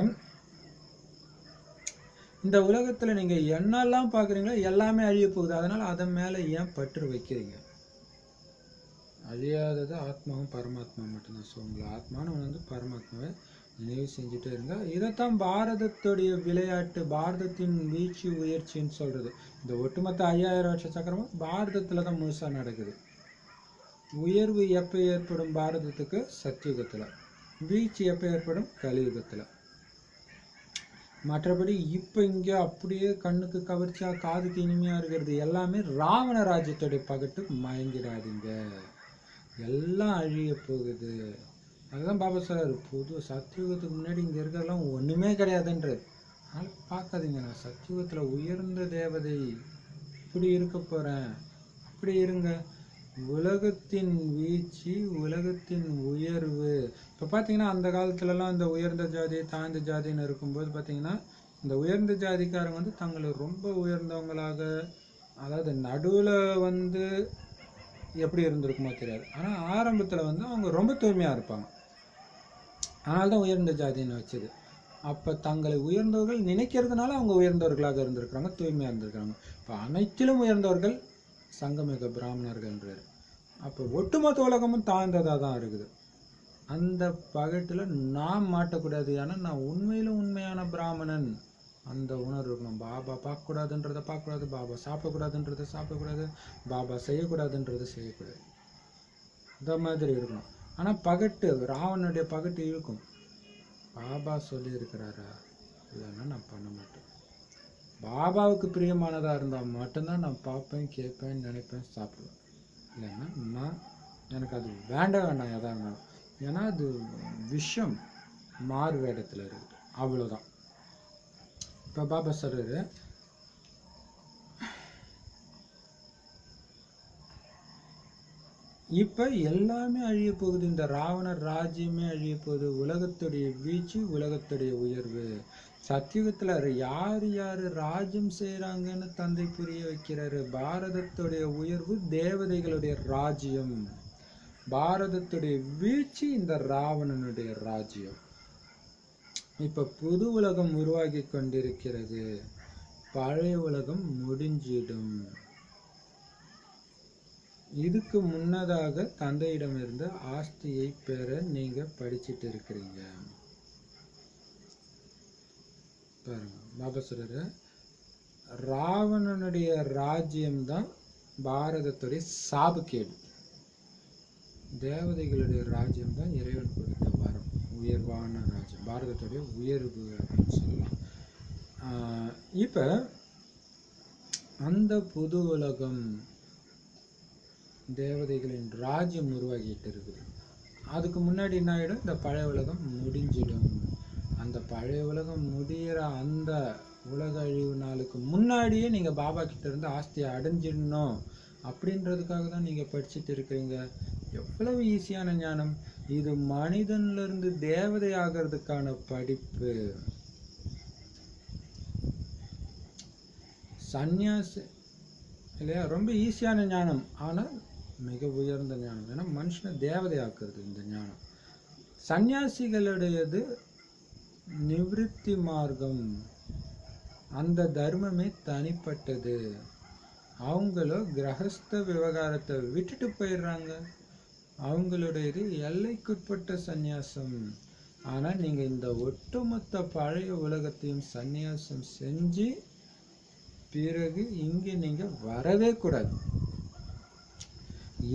இந்த உலகத்துல நீங்க என்னெல்லாம் பாக்குறீங்களோ எல்லாமே அழிய போகுது, அதனால அதன் மேல ஏன் பற்று வைக்கிறீங்க? அழியாதது ஆத்மாவும் பரமாத்மா மட்டும்தான். ஸோ உங்களை ஆத்மானு பரமாத்மாவை நினைவு செஞ்சுட்டே இருங்க. இதைத்தான் பாரதத்துடைய விளையாட்டு, பாரதத்தின் வீழ்ச்சி உயர்ச்சின்னு சொல்றது. இந்த ஒட்டுமொத்த 5000 வருஷ சக்கரமும் பாரதத்துல தான் முழுசா நடக்குது. உயர்வு எப்ப ஏற்படும் பாரதத்துக்கு? சத்தியுகத்துல. வீழ்ச்சி எப்ப ஏற்படும்? கலியுகத்துல. மற்றபடி இப்ப இங்க அப்படியே கண்ணுக்கு கவர்ச்சியா காதுக்கு இனிமையா இருக்கிறது எல்லாமே ராவண ராஜ்யத்துடைய பகட்டு. மயங்கிடாதீங்க, எல்லாம் அழிய போகுது. அதுதான் பாபா சொல்றாரு, புது சத்தியுகத்துக்கு முன்னாடி இங்க இருக்கிறதெல்லாம் ஒண்ணுமே கிடையாதுன்றது. அதனால பார்க்காதீங்க, நான் சத்தியுகத்துல உயர்ந்த தேவதை, இப்படி இருக்க போறேன், அப்படி இருங்க. உலகத்தின் வீழ்ச்சி, உலகத்தின் உயர்வு. இப்ப பாத்தீங்கன்னா அந்த காலத்துலலாம் இந்த உயர்ந்த ஜாதி தாழ்ந்த ஜாதின்னு இருக்கும்போது பாத்தீங்கன்னா இந்த உயர்ந்த ஜாதிக்காரங்க தங்களை ரொம்ப உயர்ந்தவங்களாக, அதாவது நடுவுல எப்படி இருந்திருக்குமோ தெரியாது, ஆனா ஆரம்பத்துல அவங்க ரொம்ப தூய்மையா இருப்பாங்க. அதனால்தான் உயர்ந்த ஜாதின்னு வச்சது. அப்ப தங்களை உயர்ந்தவர்கள் நினைக்கிறதுனால அவங்க உயர்ந்தவர்களாக இருந்திருக்கிறாங்க, தூய்மையா இருந்திருக்காங்க. இப்ப அனைத்திலும் உயர்ந்தவர்கள் சங்கமிக பிராமணர்கள்ன்றாரு. அப்ப ஒட்டுமொத்த உலகமும் தாழ்ந்ததா தான் இருக்குது. அந்த பகட்டுல நான் மாட்டக்கூடாது, ஏன்னா நான் உண்மையிலும் உண்மையான பிராமணன். அந்த உணர்வு இருக்கணும். பாபா பார்க்கக்கூடாதுன்றதை பார்க்கக்கூடாது, பாபா சாப்பிடக்கூடாதுன்றதை சாப்பிடக்கூடாது, பாபா செய்யக்கூடாதுன்றதை செய்யக்கூடாது, இந்த மாதிரி இருக்கணும். ஆனா பகட்டு, ராவனுடைய பகட்டு இருக்கும். பாபா சொல்லி இருக்கிறாரா, இல்லைன்னா நான் பண்ண மாட்டேன். பாபாவுக்கு பிரியமானதா இருந்தா மட்டும்தான் நான் பார்ப்பேன், கேட்பேன், நினைப்பேன், சாப்பிடுவேன். இல்லைன்னா எனக்கு அது வேண்டாம் எதாவது. ஏன்னா அது விஷம் மாறு வேடத்துல இருக்குது, அவ்வளவுதான். இப்ப பாபா சொல்றாரு, இப்ப எல்லாமே அழிய போகுது, இந்த ராவண ராஜ்யமே அழிய போகுது, உலகத்துடைய வீழ்ச்சி, உலகத்துடைய உயர்வு. சத்தியுகத்துல யாரு யாரு ராஜ்யம் செய்யறாங்கன்னு தந்தை புரிய வைக்கிறாரு. பாரதத்துடைய உயர்வு தேவதைகளுடைய ராஜ்யம், பாரதத்துடைய வீழ்ச்சி இந்த ராவணனுடைய ராஜ்யம். இப்ப புது உலகம் உருவாகி கொண்டிருக்கிறது, பழைய உலகம் முடிஞ்சிடும். இதுக்கு முன்னதாக தந்தையிடமிருந்து ஆஸ்தியை பெற நீங்க படிச்சுட்டு இருக்கிறீங்க. பாருங்க, பாபா சொல்றாரு, ராவணனுடைய ராஜ்யம்தான் பாரதத்துடைய சாபக்கேடு, தேவதைகளுடைய ராஜ்யம் தான் இறைவன் கொடுத்த வரம், உயர்வான ராஜ்யம், பாரதத்துடைய உயர்வு அப்படின்னு சொல்லலாம். இப்ப அந்த புது உலகம் தேவதைகளின் ராஜ்யம் உருவாகிட்டு இருக்குது. அதுக்கு முன்னாடி என்ன ஆயிடும்? இந்த பழைய உலகம் முடிஞ்சிடும். அந்த பழைய உலகம் முடிகிற அந்த உலக அழிவு நாளுக்கு முன்னாடியே நீங்க பாபா கிட்ட இருந்து ஆஸ்தியை அடைஞ்சிடணும் அப்படின்றதுக்காக தான் நீங்க படிச்சுட்டு இருக்கிறீங்க. எவ்வளவு ஈஸியான ஞானம் இது! மனிதன்ல இருந்து தேவதை ஆகிறதுக்கான படிப்பு. சந்நியாசி இல்லையா, ரொம்ப ஈஸியான ஞானம், ஆனால் மிக உயர்ந்த ஞானம். ஏன்னா மனுஷனை தேவதை ஆக்குறது இந்த ஞானம். சந்நியாசிகளுடையது நிவிருத்தி மார்க்கம், அந்த தர்மமே தனிப்பட்டது. அவங்களோ கிரகஸ்த விவகாரத்தை விட்டுட்டு போயிடுறாங்க, அவங்களுடையது எல்லைக்குட்பட்ட சந்நியாசம். ஆனா நீங்க இந்த ஒட்டுமொத்த பழைய உலகத்தையும் சந்நியாசம் செஞ்சு பிறகு இங்க நீங்க வரவே கூடாது.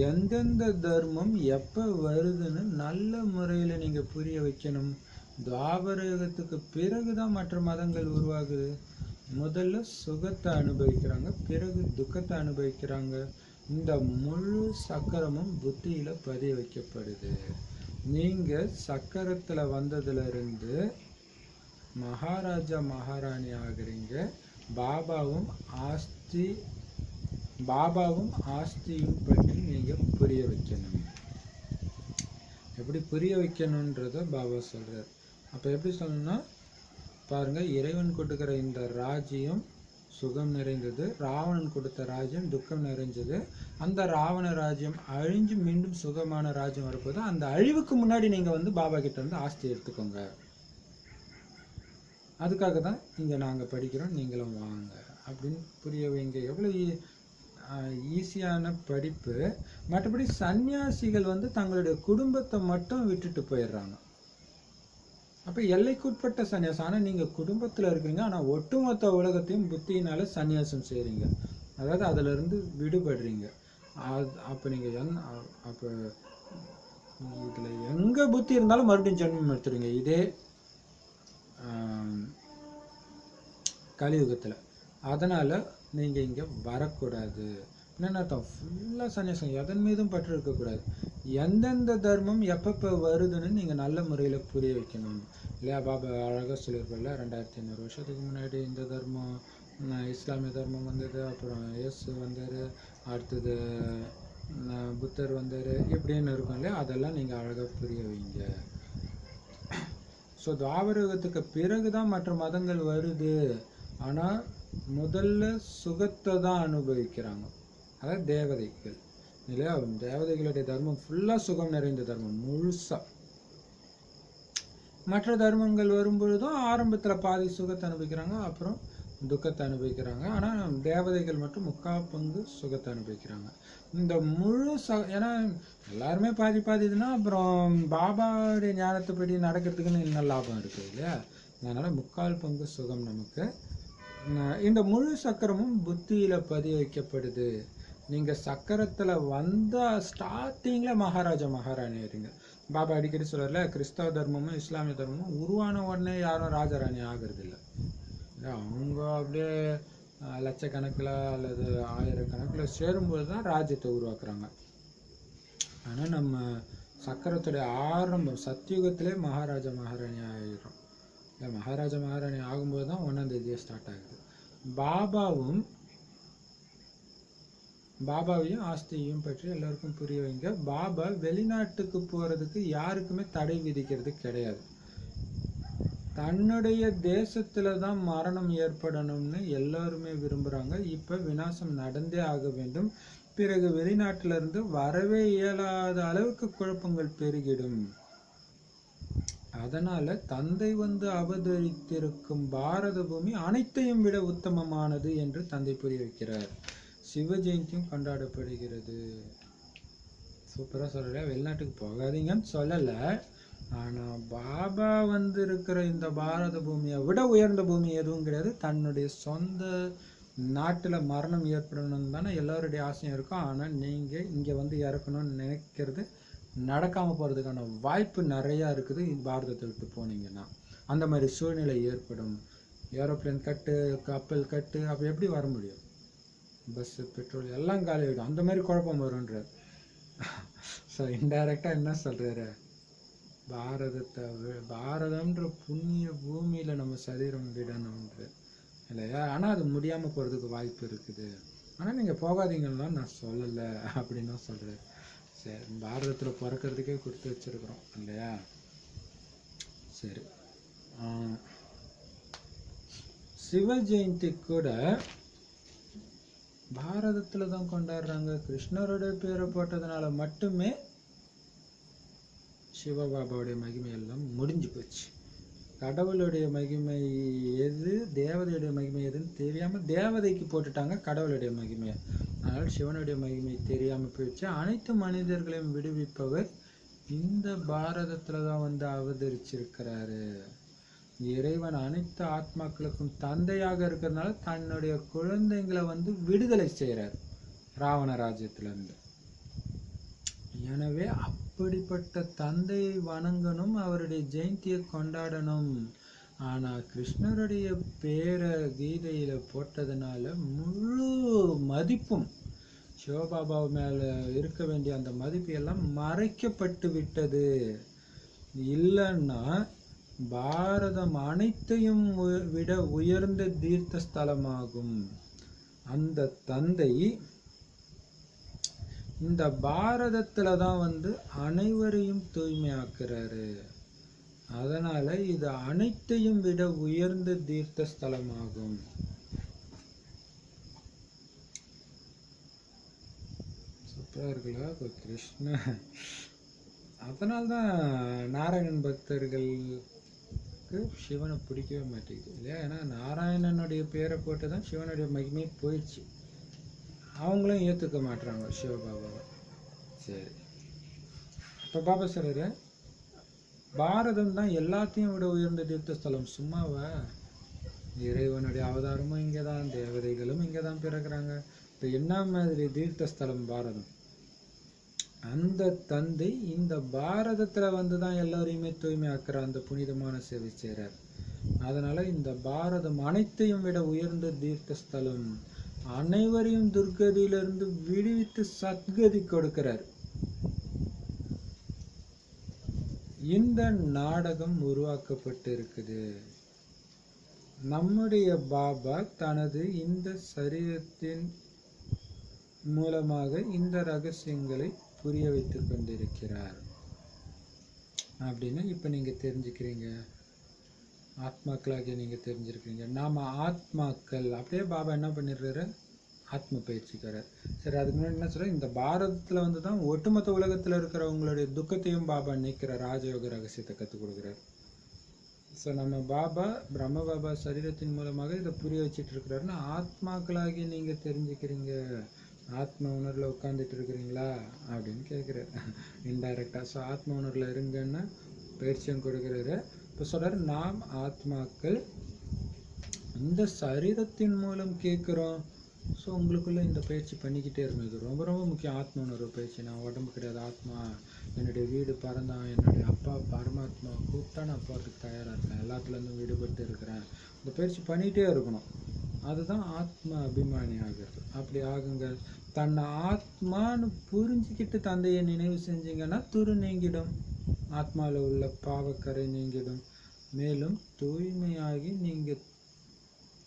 எந்தெந்த தர்மம் எப்ப வருதுன்னு நல்ல முறையில நீங்க புரிய வைக்கணும். துவாபர யுகத்துக்கு பிறகுதான் மற்ற மதங்கள் உருவாகுது. முதல்ல சுகத்தை அனுபவிக்கிறாங்க, பிறகு துக்கத்தை அனுபவிக்கிறாங்க. இந்த முழு சக்கரமும் புத்தியில பதிய வைக்கப்படுது. நீங்க சக்கரத்துல வந்ததுல இருந்து மகாராஜா மகாராணி ஆகுறீங்க. பாபாவும் ஆஸ்தியும் பற்றி நீங்க புரிய வைக்கணும். எப்படி புரிய வைக்கணும்ன்றத பாபா சொல்றார். அப்ப எப்படி சொல்லணும்னா பாருங்க, இறைவன் கொடுக்கிற இந்த ராஜ்யம் சுகம் நிறைந்தது, ராவணன் கொடுத்த ராஜ்யம் துக்கம் நிறைஞ்சது. அந்த ராவண ராஜ்யம் அழிஞ்சு மீண்டும் சுகமான ராஜ்யம் வரப்போது. அந்த அழிவுக்கு முன்னாடி நீங்க வந்து பாபா கிட்ட இருந்து ஆஸ்தி எடுத்துக்கோங்க. அதுக்காக தான் இங்க நாங்க படிக்கிறோம், நீங்களும் வாங்க அப்படின்னு புரிய வைங்க. எவ்வளவு ஈஸியான படிப்பு. மற்றபடி சன்னியாசிகள் வந்து தங்களுடைய குடும்பத்தை மட்டும் விட்டுட்டு போயிடுறாங்க. அப்ப எல்லைக்குட்பட்ட சன்னியாசம். ஆனா நீங்க குடும்பத்துல இருக்கீங்க, ஆனா ஒட்டுமொத்த உலகத்தையும் புத்தியினால சன்னியாசம் செய்றீங்க. அதாவது அதுல இருந்து விடுபடுறீங்க. அப்ப நீங்க அப்ப இதுல எங்க புத்தி இருந்தாலும் மறுபடியும் ஜென்மம் எடுத்துருங்க, இதே கலியுகத்துல. அதனால நீங்க இங்க வரக்கூடாது. என்னென்ன அர்த்தம்? ஃபுல்லா சன்னியாசம், எதன் மீதும் பற்று இருக்கக்கூடாது. எந்தெந்த தர்மம் எப்பப்ப வருதுன்னு நீங்க நல்ல முறையில புரிய வைக்கணும் இல்லையா? பாபா அழகா சொல்லியிருப்பல, 2500 வருஷத்துக்கு முன்னாடி இந்த தர்மம், இஸ்லாமிய தர்மம் வந்தது, அப்புறம் இயேசு வந்தாரு, அடுத்தது புத்தர் வந்தாரு, இப்படின்னு இருக்கும் இல்லையா? அதெல்லாம் நீங்க அழகா புரிய வைங்க. ஸோ துவாபர யுகத்துக்கு பிறகுதான் மற்ற மதங்கள் வருது. ஆனா முதல்ல சுகத்தை தான் அனுபவிக்கிறாங்க, அதாவது தேவதைகள் இல்லையா? தேவதைகளுடைய தர்மம் ஃபுல்லா சுகம் நிறைந்த தர்மம் முழுசா. மற்ற தர்மங்கள் வரும்பொழுதும் ஆரம்பத்துல பாதி சுகத்தை அனுபவிக்கிறாங்க, அப்புறம் துக்கத்தை அனுபவிக்கிறாங்க. ஆனா தேவதைகள் மட்டும் 3/4 பங்கு சுகத்தை அனுபவிக்கிறாங்க. இந்த முழு ஏன்னா எல்லாருமே பாதி பாதிதுன்னா அப்புறம் பாபாவுடைய ஞானத்தைப்படி நடக்கிறதுக்குன்னு இன்னும் லாபம் இருக்குது இல்லையா? அதனால 3/4 பங்கு சுகம் நமக்கு. இந்த முழு சக்கரமும் புத்தியில பதிய வைக்கப்படுது. நீங்க சக்கரத்துல வந்த ஸ்டார்டிங்ல மகாராஜா மகாராணி ஆயிருங்க. பாபா அடிக்கடி சொல்றாருல, கிறிஸ்தவ தர்மமும் இஸ்லாமிய தர்மமும் உருவான உடனே யாரும் ராஜாராணி ஆகிறது இல்லை. அவங்க அப்படியே லட்சக்கணக்கில் அல்லது ஆயிரக்கணக்கில் சேரும்போது தான் ராஜ்யத்தை உருவாக்குறாங்க. ஆனா நம்ம சக்கரத்துடைய ஆரம்பம் சத்தியுகத்திலே மகாராஜா மகாராணி ஆகிடும். மகாராஜா மகாராணி ஆகும்போது தான் 1ஆம் தேதியே ஸ்டார்ட் ஆகுது. பாபாவையும் ஆஸ்தியையும் பற்றி எல்லாருக்கும் புரிய வைங்க. பாபா வெளிநாட்டுக்கு போறதுக்கு யாருக்குமே தடை விதிக்கிறது கிடையாது. தன்னுடைய தேசத்துல தான் மரணம் ஏற்படணும்னு எல்லாருமே விரும்புறாங்க. இப்ப விநாசம் நடந்தே ஆக வேண்டும். பிறகு வெளிநாட்டில இருந்து வரவே இயலாத அளவுக்கு குழப்பங்கள் பெருகிடும். அதனால தந்தை வந்து அவதரித்திருக்கும் பாரத பூமி அனைத்தையும் விட உத்தமமானது என்று தந்தை புரிய வைக்கிறார். சிவ ஜெயந்தியும் கொண்டாடப்படுகிறது. சூப்பரா சொல்லல, வெளிநாட்டுக்கு போகாதீங்கன்னு சொல்லல. ஆனா பாபா வந்து இருக்கிற இந்த பாரத பூமியை விட உயர்ந்த பூமி எதுவும் கிடையாது. தன்னுடைய சொந்த நாட்டுல மரணம் ஏற்படணும்னு தானே எல்லாருடைய ஆசையும் இருக்கும். ஆனா நீங்க இங்க வந்து இறக்கணும்னு நினைக்கிறது நடக்காம போறதுக்கான வாய்ப்பு நிறைய இருக்குது. பாரதத்தை விட்டு போனீங்கன்னா அந்த மாதிரி சூழ்நிலை ஏற்படும். ஏரோப்ளேன் கட்டு, கப்பல் கட்டு, அப்ப எப்படி வர முடியும்? பஸ், பெட்ரோல் எல்லாம் காலி ஆகிடும். அந்த மாதிரி குழப்பம் வரும்ன்றார். ஸோ இன்டைரக்டா என்ன சொல்றாரு? பாரதம்ன்ற புண்ணிய பூமியில நம்ம சரீரம் விடணும்ன்ற இல்லையா? ஆனா அது முடியாம போறதுக்கு வாய்ப்பு இருக்குது. ஆனா நீங்க போகாதீங்கன்னா நான் சொல்லல அப்படின்னு தான் சொல்றேன். சரி, பாரதத்துல பிறக்கிறதுக்கே கொடுத்து வச்சிருக்கிறோம் இல்லையா? சரி, சிவ ஜெயந்தி கூட பாரதத்துல தான் கொண்டாடுறாங்க. கிருஷ்ணருடைய பேரை போட்டதுனால மட்டுமே சிவபாபாவுடைய மகிமை எல்லாம் முடிஞ்சு போச்சு. கடவுளுடைய மகிமை எது, தேவதையுடைய மகிமை எதுன்னு தெரியாம தேவதைக்கு போட்டுட்டாங்க கடவுளுடைய மகிமையை. அதனால சிவனுடைய மகிமை தெரியாம போயிடுச்சு. அனைத்து மனிதர்களையும் விடுவிப்பவர் இந்த பாரதத்துல தான் வந்து அவதரிச்சிருக்கிறாரு. இறைவன் அனைத்து ஆத்மாக்களுக்கும் தந்தையாக இருக்கிறதுனால தன்னுடைய குழந்தைங்களை வந்து விடுதலை செய்யறாரு ராவண ராஜ்யத்துல இருந்து. எனவே அப்படிப்பட்ட தந்தையை வணங்கணும், அவருடைய ஜெயந்தியை கொண்டாடணும். ஆனா கிருஷ்ணருடைய பேரை கீதையில போட்டதுனால முழு மதிப்பும் சிவபாபா மேல இருக்க வேண்டிய அந்த மதிப்பு எல்லாம் மறைக்கப்பட்டு விட்டது. இல்லைன்னா பாரதம் அனைத்தையும் விட உயர்ந்த தீர்த்த ஸ்தலமாகும். அந்த தந்தை இந்த பாரதத்துல தான் அனைவரையும் தூய்மையாக்குறாரு. அதனால இது அனைத்தையும் விட உயர்ந்த தீர்த்த ஸ்தலமாகும். சூப்பரா இருக்குல்ல கிருஷ்ண. அதனால்தான் நாராயணன் பக்தர்களுக்கு சிவனை பிடிக்கவே மாட்டேங்குது இல்லையா? ஏன்னா நாராயணனுடைய பேரை போட்டுதான் சிவனுடைய மகிமை போயிடுச்சு. அவங்களும் ஏத்துக்க மாட்டாங்க சிவபாபாவை. சரி, இப்ப பாபா சொல்றாரு பாரதம் தான் எல்லாத்தையும் விட உயர்ந்த தீர்த்த ஸ்தலம். சும்மாவா? இறைவனுடைய அவதாரமும் இங்கதான், தேவதைகளும் இங்கதான் பிறகுறாங்க. இப்ப என்ன மாதிரி தீர்த்த ஸ்தலம் பாரதம்? அந்த தந்தை இந்த பாரதத்துல தான் எல்லாரையுமே தூய்மையாக்குற அந்த புனிதமான சேவை செய்றார். அதனால இந்த பாரதம் அனைத்தையும் விட உயர்ந்த தீர்த்த ஸ்தலம். அனைவரையும் துர்கதியிலிருந்து விடுவித்து சத்கதி கொடுக்கிறார். இந்த நாடகம் உருவாக்கப்பட்டு இருக்குது. நம்முடைய பாபா தனது இந்த சரீரத்தின் மூலமாக இந்த ரகசியங்களை புரிய வைத்துக் கொண்டிருக்கிறார் அப்படின்னு இப்ப நீங்க தெரிஞ்சுக்கிறீங்க. ஆத்மாக்களாகிய நீங்க தெரிஞ்சிருக்கீங்க. நாம ஆத்மாக்கள். அப்படியே பாபா என்ன பண்ணிடுறாரு? ஆத்ம பயிற்சிக்கிறார். சரி, அதுக்கு முன்னாடி என்ன சொல்ற? இந்த பாரதத்துல தான் ஒட்டுமொத்த உலகத்துல இருக்கிறவங்களுடைய துக்கத்தையும் பாபா நீக்கிற ராஜயோக ரகசியத்தை கற்றுக் கொடுக்குறார். ஸோ நம்ம பாபா பிரம்ம பாபா சரீரத்தின் மூலமாக இதை புரிய வச்சுட்டு இருக்கிறாருன்னா ஆத்மாக்களாகி நீங்க தெரிஞ்சுக்கிறீங்க. ஆத்ம உணர்வுல உட்கார்ந்துட்டு இருக்கிறீங்களா அப்படின்னு கேட்குறாரு இன்டைரக்டா. ஸோ ஆத்ம உணர்வுல இருங்கன்னு பயிற்சியும் கொடுக்குறாரு. இப்போ சொல்றாரு நாம் ஆத்மாக்கள் இந்த சரீரத்தின் மூலம் கேட்குறோம். ஸோ உங்களுக்குள்ள இந்த பயிற்சி பண்ணிக்கிட்டே இருக்கணும். இது ரொம்ப ரொம்ப முக்கியம். ஆத்ம உணர்வு பயிற்சி. நான் உடம்பு கிடையாது, ஆத்மா. என்னுடைய வீடு பறந்தான், என்னுடைய அப்பா பரமாத்மா கூப்பிட்டா நான் போகிறதுக்கு தயாராக இருக்கேன், எல்லாத்துலேருந்தும் விடுபட்டு இருக்கிறேன். இந்த பயிற்சி பண்ணிகிட்டே இருக்கணும். அதுதான் ஆத்ம அபிமானி ஆகிறது. அப்படி ஆகுங்க. தன்னை ஆத்மான்னு புரிஞ்சுக்கிட்டு தந்தையை நினைவு செஞ்சீங்கன்னா துரு நீங்கிடும், ஆத்மாவில் உள்ள பாவக்கரை நீங்கிடும். மேலும் தூய்மையாகி நீங்கள்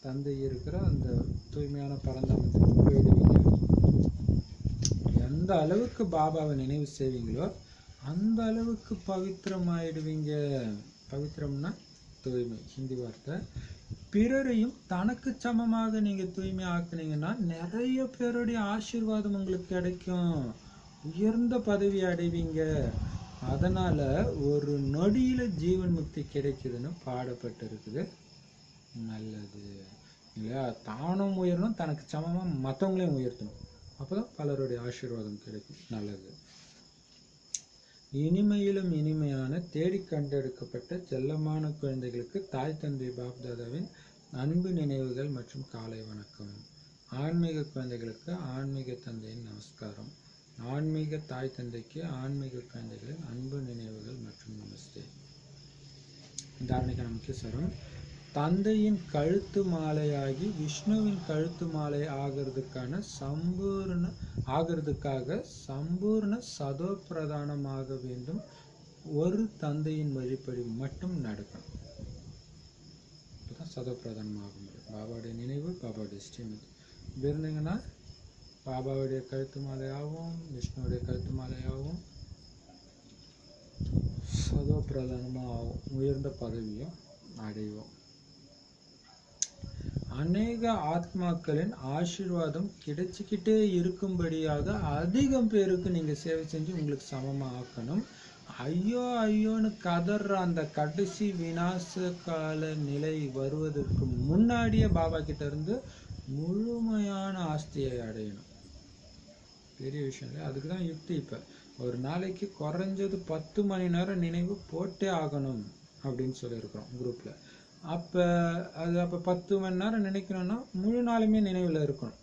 தந்தை இருக்கிற அந்த தூய்மையான பரந்தாமத்துக்கு போயிடுவீங்க. எந்த அளவுக்கு பாபாவை நினைவு செய்வீங்களோ அந்த அளவுக்கு பவித்திரம் ஆயிடுவீங்க. பவித்திரம்னா தூய்மை, ஹிந்தி வார்த்தை. பிறரையும் தனக்கு சமமாக நீங்க தூய்மை ஆக்குனீங்கன்னா நிறைய பேருடைய ஆசீர்வாதம் உங்களுக்கு கிடைக்கும், உயர்ந்த பதவி அடைவீங்க. அதனால ஒரு நொடியில ஜீவன் முக்தி கிடைக்குதுன்னு பாடப்பட்டு இருக்குது. நல்லது இல்லையா? தானும் உயரணும், தனக்கு சமமா மற்றவங்களையும் உயர்த்தணும். அப்போதான் பலருடைய ஆசீர்வாதம் கிடைக்கும். நல்லது. இனிமையிலும் இனிமையான தேடி கண்டெடுக்கப்பட்ட செல்லமான குழந்தைகளுக்கு தாய் தந்தை பாப்தாதாவின் அன்பு நினைவுகள் மற்றும் காலை வணக்கம். ஆன்மீக குழந்தைகளுக்கு ஆன்மீக தந்தையின் நமஸ்காரம். ஆன்மீக தாய் தந்தைக்கு ஆன்மீக குழந்தைகளின் அன்பு நினைவுகள் மற்றும் நமஸ்தே. தாரணிக்கான முக்கிய சாரம்: தந்தையின் கழுத்து மாலையாகி விஷ்ணுவின் கழுத்து மாலை ஆகிறதுக்காக சம்பூர்ண சதோ பிரதானமாக வேண்டும். ஒரு தந்தையின் வழிப்படி மட்டும் நடக்கும். இப்போதான் சதோ பிரதானமாக முடியும். பாபாவுடைய நினைவு, பாபாவுடைய ஸ்ரீமத் இருந்தீங்கன்னா பாபாவுடைய கழுத்து மாலையாகவும் விஷ்ணுவுடைய கழுத்து மாலையாகவும் சதோ பிரதானமாக ஆகும். உயர்ந்த பதவியும் அடைவோம். அநேக ஆத்மாக்களின் ஆசீர்வாதம் கிடைச்சிக்கிட்டே இருக்கும்படியாக அதிகம் பேருக்கு நீங்க சேவை செஞ்சு உங்களுக்கு சமமா ஆக்கணும். ஐயோ ஐயோன்னு கதற அந்த கடைசி விநாச கால நிலை வருவதற்கு முன்னாடியே பாபா கிட்ட இருந்து முழுமையான ஆஸ்தியை அடையணும். பெரிய விஷயம் இல்லை. அதுக்குதான் யுக்தி. இப்ப ஒரு நாளைக்கு குறைஞ்சது 10 மணி நேரம் நினைவு போட்டே ஆகணும் அப்படின்னு சொல்லியிருக்கிறோம் குரூப்ல. அப்போ 10 மணி நேரம் நினைக்கணும்னா முழு நாளுமே நினைவில் இருக்கணும்,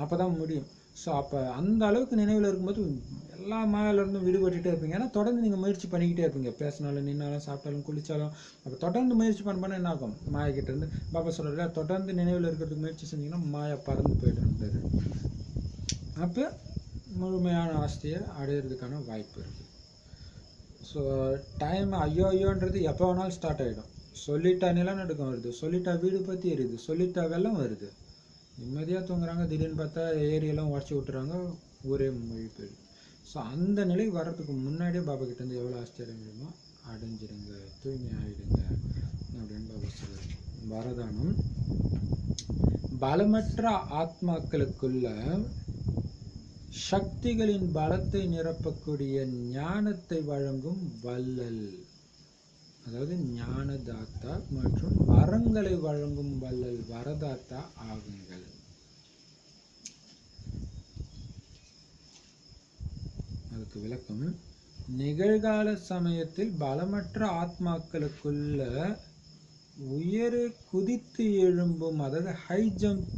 அப்போ தான் முடியும். ஸோ அப்போ அந்த அளவுக்கு நினைவில் இருக்கும்போது எல்லா மாயிலிருந்தும் விடுபட்டுட்டே இருப்பீங்க. ஏன்னா தொடர்ந்து நீங்கள் முயற்சி பண்ணிக்கிட்டே இருப்பீங்க. பேசினாலும், நின்னாலும், சாப்பிட்டாலும், குளித்தாலும். அப்போ தொடர்ந்து முயற்சி பண்ண என்ன ஆகும்? மாயக்கிட்ட இருந்து பாபா சொல்கிறல, தொடர்ந்து நினைவில் இருக்கிறதுக்கு முயற்சி செஞ்சீங்கன்னா மாயா பறந்து போய்ட்டு. அப்போ முழுமையான ஆஸ்தியை அடையிறதுக்கான வாய்ப்பு இருக்குது. ஸோ டைம் ஐயோன்றது எப்போ வேணாலும் ஸ்டார்ட் ஆகிடும். சொல்லிட்டா நிலநடுக்கம் வருது, சொல்லிட்டா வீடு பற்றி எரியுது, சொல்லிட்டா வெள்ளம் வருது. நிம்மதியாக தூங்குறாங்க, திடீர்னு பார்த்தா ஏரியெல்லாம் உடச்சி விட்டுறாங்க, ஊரே மொழி போயிடுது. ஸோ அந்த நிலை வர்றதுக்கு முன்னாடியே பாபா கிட்டேருந்து எவ்வளோ ஆஸ்தியம் முடியுமோ அடைஞ்சிடுங்க, தூய்மை ஆகிடுங்க அப்படின்னு பாபா சொல்லுவார். வரதானம் பலமற்ற ஆத்மாக்களுக்குள்ள சக்திகளின் பலத்தை நிரப்பக்கூடிய ஞானத்தை வழங்கும் வள்ளல், அதாவது ஞானதாத்தா மற்றும் வரங்களை வழங்கும் வள்ளல் வரதாத்தா ஆகுங்கள். அதுக்கு விளக்கம், நிகழ்கால சமயத்தில் பலமற்ற ஆத்மாக்களுக்குள்ள உயரே குதித்து எழும்பும், அதாவது ஹை ஜம்ப்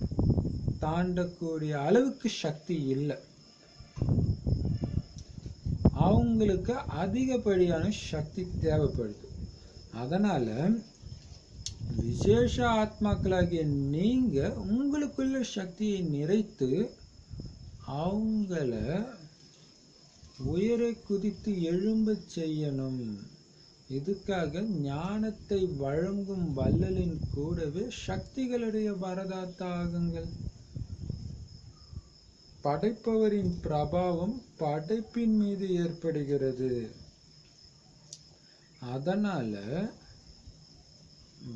தாண்டக்கூடிய அளவுக்கு சக்தி இல்லை. அவங்களுக்கு அதிகப்படியான சக்தி தேவைப்படுது. அதனால விசேஷ ஆத்மாக்களாகிய நீங்க உங்களுக்குள்ள சக்தியை நிறைத்து அவங்கள உயர குதித்து எழும்ப செய்யணும். இதுக்காக ஞானத்தை வழங்கும் வள்ளலின் கூடவே சக்திகளுடைய வரதாத்தா ஆகுங்கள். படைப்பவரின் பிரபாவம் படைப்பின் மீது ஏற்படுகிறது. அதனால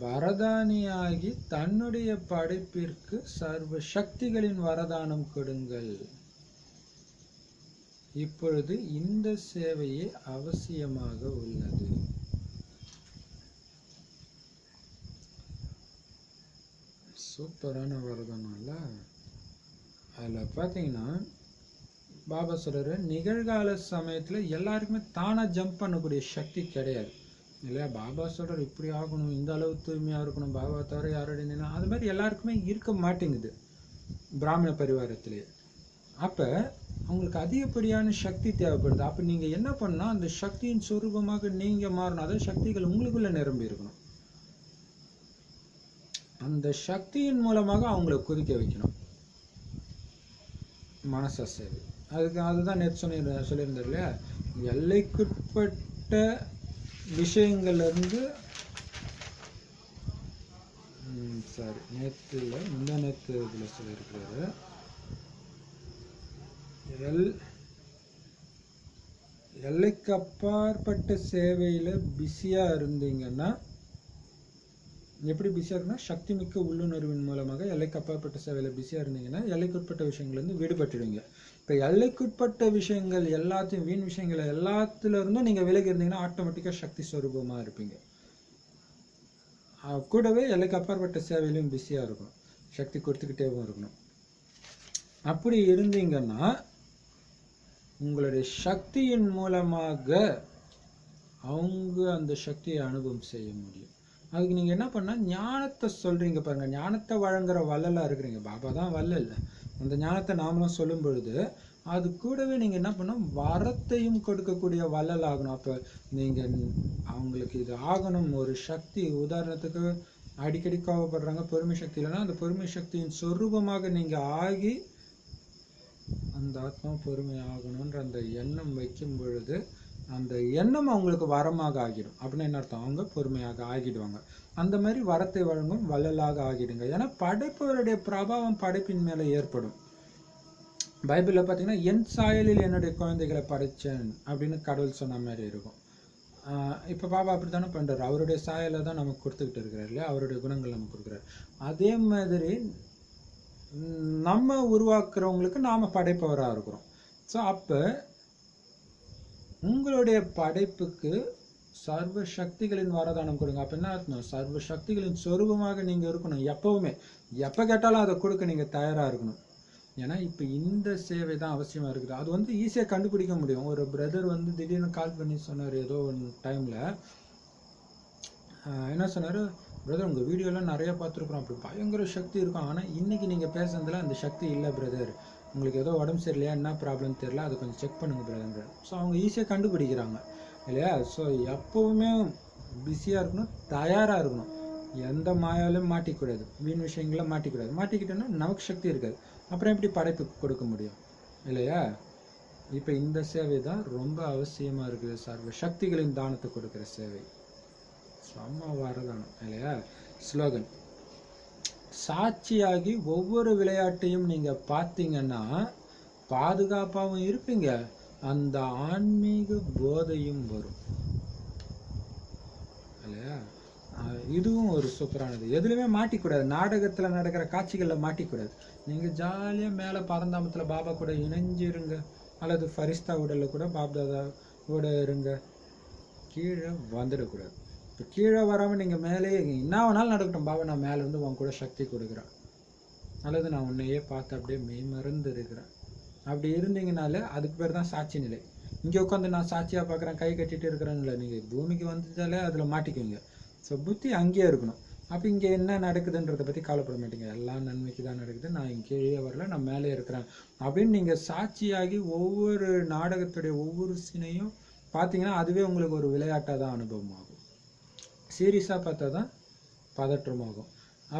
வரதானியாகி தன்னுடைய படைப்பிற்கு சர்வ சக்திகளின் வரதானம் கொடுங்கள். இப்பொழுது இந்த சேவையே அவசியமாக உள்ளது. சூப்பரான வரதானம் இல்ல? அதில் பார்த்தீங்கன்னா பாபா சொல்கிற நிகழ்கால சமயத்தில் எல்லாருக்குமே தானாக ஜம்ப் பண்ணக்கூடிய சக்தி கிடையாது இல்லையா? பாபா சொல்கிற இப்படி ஆகணும், இந்த அளவு தூய்மையாக இருக்கணும், பாபா தவிர யாரோட நின்னா அது மாதிரி எல்லாருக்குமே இருக்க மாட்டேங்குது பிராமண பரிவாரத்திலே. அப்போ அவங்களுக்கு அதிகப்படியான சக்தி தேவைப்படுது. அப்போ நீங்கள் என்ன பண்ணால் அந்த சக்தியின் சொரூபமாக நீங்கள் மாறணும். அதாவது சக்திகள் உங்களுக்குள்ளே நிரம்பி இருக்கணும். அந்த சக்தியின் மூலமாக அவங்கள குதிக்க வைக்கணும். மனசேவை அதுதான் நேற்று சொல்லியிருந்தார் இல்லையா? எல்லைக்குட்பட்ட விஷயங்கள்லேருந்து நேற்று இல்லை இந்த நேற்று இதில் சொல்லியிருக்கிறாரு. எல்லைக்கு அப்பாற்பட்ட சேவையில் பிஸியாக இருந்தீங்கன்னா, எப்படி பிஸியாக இருக்குன்னா சக்தி மிக்க உள்ளுணர்வின் மூலமாக எல்லைக்கு அப்பாற்பட்ட சேவையில் பிஸியாக இருந்தீங்கன்னா எல்லைக்குட்பட்ட விஷயங்கள்லேருந்து விடுபட்டுடுவீங்க. இப்போ எல்லைக்குட்பட்ட விஷயங்கள் எல்லாத்தையும் வீண் விஷயங்கள் எல்லாத்துலேருந்தும் நீங்கள் விலகி இருந்தீங்கன்னா ஆட்டோமேட்டிக்காக சக்தி ஸ்வரூபமாக இருப்பீங்க. கூடவே எல்லைக்கு அப்பாற்பட்ட சேவையிலையும் பிஸியாக இருக்கணும், சக்தி கொடுத்துக்கிட்டேவும் இருக்கணும். அப்படி இருந்தீங்கன்னா உங்களுடைய சக்தியின் மூலமாக அவங்க அந்த சக்தியை அனுபவம் செய்ய முடியும். அதுக்கு நீங்கள் என்ன பண்ணால் ஞானத்தை சொல்கிறீங்க பாருங்கள். ஞானத்தை வழங்குற வள்ளலாக இருக்கிறீங்க. பாபா தான் வள்ளல். அந்த ஞானத்தை நாமளும் சொல்லும் பொழுது அது கூடவே நீங்கள் என்ன பண்ணணும், வரத்தையும் கொடுக்கக்கூடிய வள்ளல் ஆகணும். அப்போ நீங்கள் அவங்களுக்கு இது ஆகணும். ஒரு சக்தி உதாரணத்துக்கு அடிக்கடி கோவப்படுறாங்க, பொறுமை சக்தி இல்லைன்னா அந்த பொறுமை சக்தியின் சொரூபமாக நீங்கள் ஆகி அந்த ஆத்மா பொறுமை ஆகணுன்ற அந்த எண்ணம் வைக்கும் பொழுது அந்த எண்ணம் அவங்களுக்கு வரமாக ஆகிடும். அப்படின்னு என்ன அர்த்தம்? அவங்க பொறுமையாக ஆகிடுவாங்க. அந்த மாதிரி வரத்தை வழங்கும் வள்ளலாக ஆகிடுங்க. ஏன்னா படைப்பவருடைய பிரபாவம் படைப்பின் மேலே ஏற்படும். பைபிளில் பார்த்தீங்கன்னா என் சாயலில் என்னுடைய குழந்தைகளை படைச்சேன் அப்படின்னு கடவுள் சொன்ன மாதிரி இருக்கும். இப்போ பாபா அப்படி தானே பண்ணுறாரு. அவருடைய சாயலை தான் நமக்கு கொடுத்துக்கிட்டு இருக்கிறார் இல்லையா? அவருடைய குணங்கள் நமக்கு கொடுக்குறாரு. அதே மாதிரி நம்ம உருவாக்குறவங்களுக்கு நாம் படைப்பவராக இருக்கிறோம். ஸோ அப்போ உங்களுடைய படைப்புக்கு சர்வ சக்திகளின் வரதானம் கொடுங்க. அப்போ என்ன அர்த்தம்? சர்வ சக்திகளின் சொரூபமாக நீங்கள் இருக்கணும். எப்பவுமே எப்போ கேட்டாலும் அதை கொடுக்க நீங்கள் தயாராக இருக்கணும். ஏன்னா இப்போ இந்த சேவை தான் அவசியமாக இருக்குது. அது ஈஸியாக கண்டுபிடிக்க முடியும். ஒரு பிரதர் திடீர்னு கால் பண்ணி சொன்னார். ஏதோ ஒரு டைமில் என்ன சொன்னார், பிரதர் உங்கள் வீடியோலாம் நிறையா பார்த்துருக்குறோம், அப்படி பயங்கர சக்தி இருக்கும், ஆனால் இன்றைக்கி நீங்கள் பேசுனதில் அந்த சக்தி இல்லை பிரதர் உங்களுக்கு ஏதோ உடம்பு சரியில்லையா, என்ன ப்ராப்ளம் தெரியல, அதை கொஞ்சம் செக் பண்ணுங்க பிரதர். ஸோ அவங்க ஈஸியாக கண்டுபிடிக்கிறாங்க இல்லையா. ஸோ எப்போவுமே பிஸியாக இருக்கணும், தயாராக இருக்கணும். எந்த மாயாலும் மாட்டிக்கூடாது, வீண் விஷயங்கள மாட்டிக்கூடாது. மாட்டிக்கிட்டோன்னா நமக்கு சக்தி இருக்காது, அப்புறம் எப்படி படைப்பு கொடுக்க முடியும் இல்லையா. இப்போ இந்த சேவை தான் ரொம்ப அவசியமாக இருக்குது. சர்வ சக்திகளின் தானத்தை கொடுக்குற சேவை, செம்ம வரதானம் இல்லையா. ஸ்லோகன்: சாட்சியாகி ஒவ்வொரு விளையாட்டையும் நீங்க பார்த்தீங்கன்னா பாதுகாப்பாகவும் இருப்பீங்க, அந்த ஆன்மீக போதையும் வரும் இல்லையா. இதுவும் ஒரு சூப்பரானது. எதுலையுமே மாட்டிக்கூடாது, நாடகத்துல நடக்கிற காட்சிகள்ல மாட்டிக்கூடாது. நீங்க ஜாலியா மேல பரந்தாமத்துல பாபா கூட இணைஞ்சிருங்க, அல்லது ஃபரிஸ்தா உடல்ல கூட பாப்தாதா கூட இருங்க. கீழே வந்துடக்கூடாது. இப்போ கீழே வராமல் நீங்கள் மேலேயே என்ன வேணாலும் நடக்கட்டும், பாபா நான் மேலே இருந்து உன் கூட சக்தி கொடுக்குறேன், அல்லது நான் உன்னையே பார்த்து அப்படியே மெய்மறந்து இருக்கிறேன், அப்படி இருந்தீங்கனாலே அதுக்கு பேர் தான் சாட்சி நிலை. இங்கே உட்காந்து நான் சாட்சியாக பார்க்குறேன், கை கட்டிட்டு இருக்கிறேன்ல, நீங்கள் பூமிக்கு வந்துட்டாலே அதில் மாட்டிக்குவீங்க. ஸோ புத்தி அங்கேயே இருக்கணும். அப்போ இங்கே என்ன நடக்குதுன்றதை பற்றி கவலைப்பட மாட்டீங்க, எல்லாம் நன்மைக்கு தான் நடக்குது, நான் இங்கே கீழே வரல, நான் மேலே இருக்கிறேன் அப்படின்னு நீங்கள் சாட்சியாகி ஒவ்வொரு நாடகத்துடைய ஒவ்வொரு சீனையும் பார்த்தீங்கன்னா அதுவே உங்களுக்கு ஒரு விளையாட்டாக தான் அனுபவம் ஆகும். சீரியஸாக பார்த்தா தான் பதற்றமாகும்.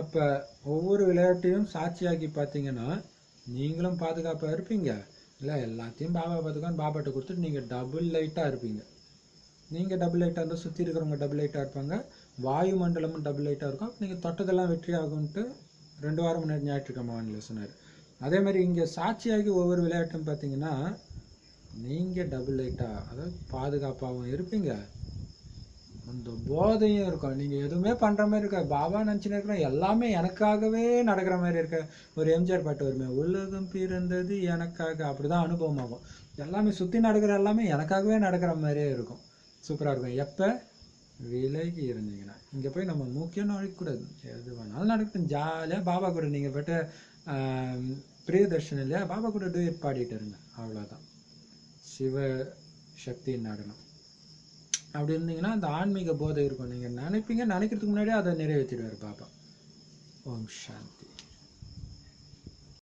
அப்போ ஒவ்வொரு விளையாட்டையும் சாட்சியாகி பார்த்தீங்கன்னா நீங்களும் பாதுகாப்பாக இருப்பீங்க, இல்லை எல்லாத்தையும் பாபா பார்த்துக்கான்னு பாபாட்ட கொடுத்துட்டு நீங்கள் டபுள் லைட்டாக இருப்பீங்க. நீங்கள் டபுள் லைட்டாக இருந்தால் சுற்றி இருக்கிறவங்க டபுள் லைட்டாக இருப்பாங்க, வாயு மண்டலமும் டபுள் லைட்டாக இருக்கும். நீங்கள் தொட்டதெல்லாம் வெற்றி ஆகும்ன்ட்டு 2 வாரம் முன்னாடி ஞாயிற்றுக்கிழமை வானிலை சொன்னார். அதே மாதிரி இங்கே சாட்சியாகி ஒவ்வொரு விளையாட்டும் பார்த்தீங்கன்னா நீங்கள் டபுள் லைட்டாக, அதாவது பாதுகாப்பாகவும் இருப்பீங்க, அந்த போதையும் இருக்கும். நீங்கள் எதுவுமே பண்ணுற மாதிரி இருக்க, பாபா நினச்சின்னு இருக்கிறோம், எல்லாமே எனக்காகவே நடக்கிற மாதிரி இருக்க. ஒரு எம்ஜிஆர் பாட்டு வருமே, உலகம் பிறந்தது எனக்காக, அப்படிதான் அனுபவம் ஆகும். எல்லாமே சுற்றி நடக்கிற எல்லாமே எனக்காகவே நடக்கிற மாதிரியே இருக்கும், சூப்பராக இருக்கும். எப்போ விலகி இருந்தீங்கன்னா இங்கே போய் நம்ம முக்கியம் நுழைக்கக்கூடாது, எது வேணாலும் நடக்கட்டும், ஜாலியாக பாபா கூட நீங்கள் பட்டு பிரியதர்ஷன் இல்லையா, பாபா கூட டூயட் பாடிட்டு இருங்க, அவ்வளோதான். சிவ சக்தி நடனம் அப்படி இருந்தீங்கன்னா அந்த ஆன்மீக போதை இருக்கும். நீங்கள் நினைப்பீங்க, நினைக்கிறதுக்கு முன்னாடியே அதை நிறைவேற்றிடுவார் பாபா. ஓம் சாந்தி.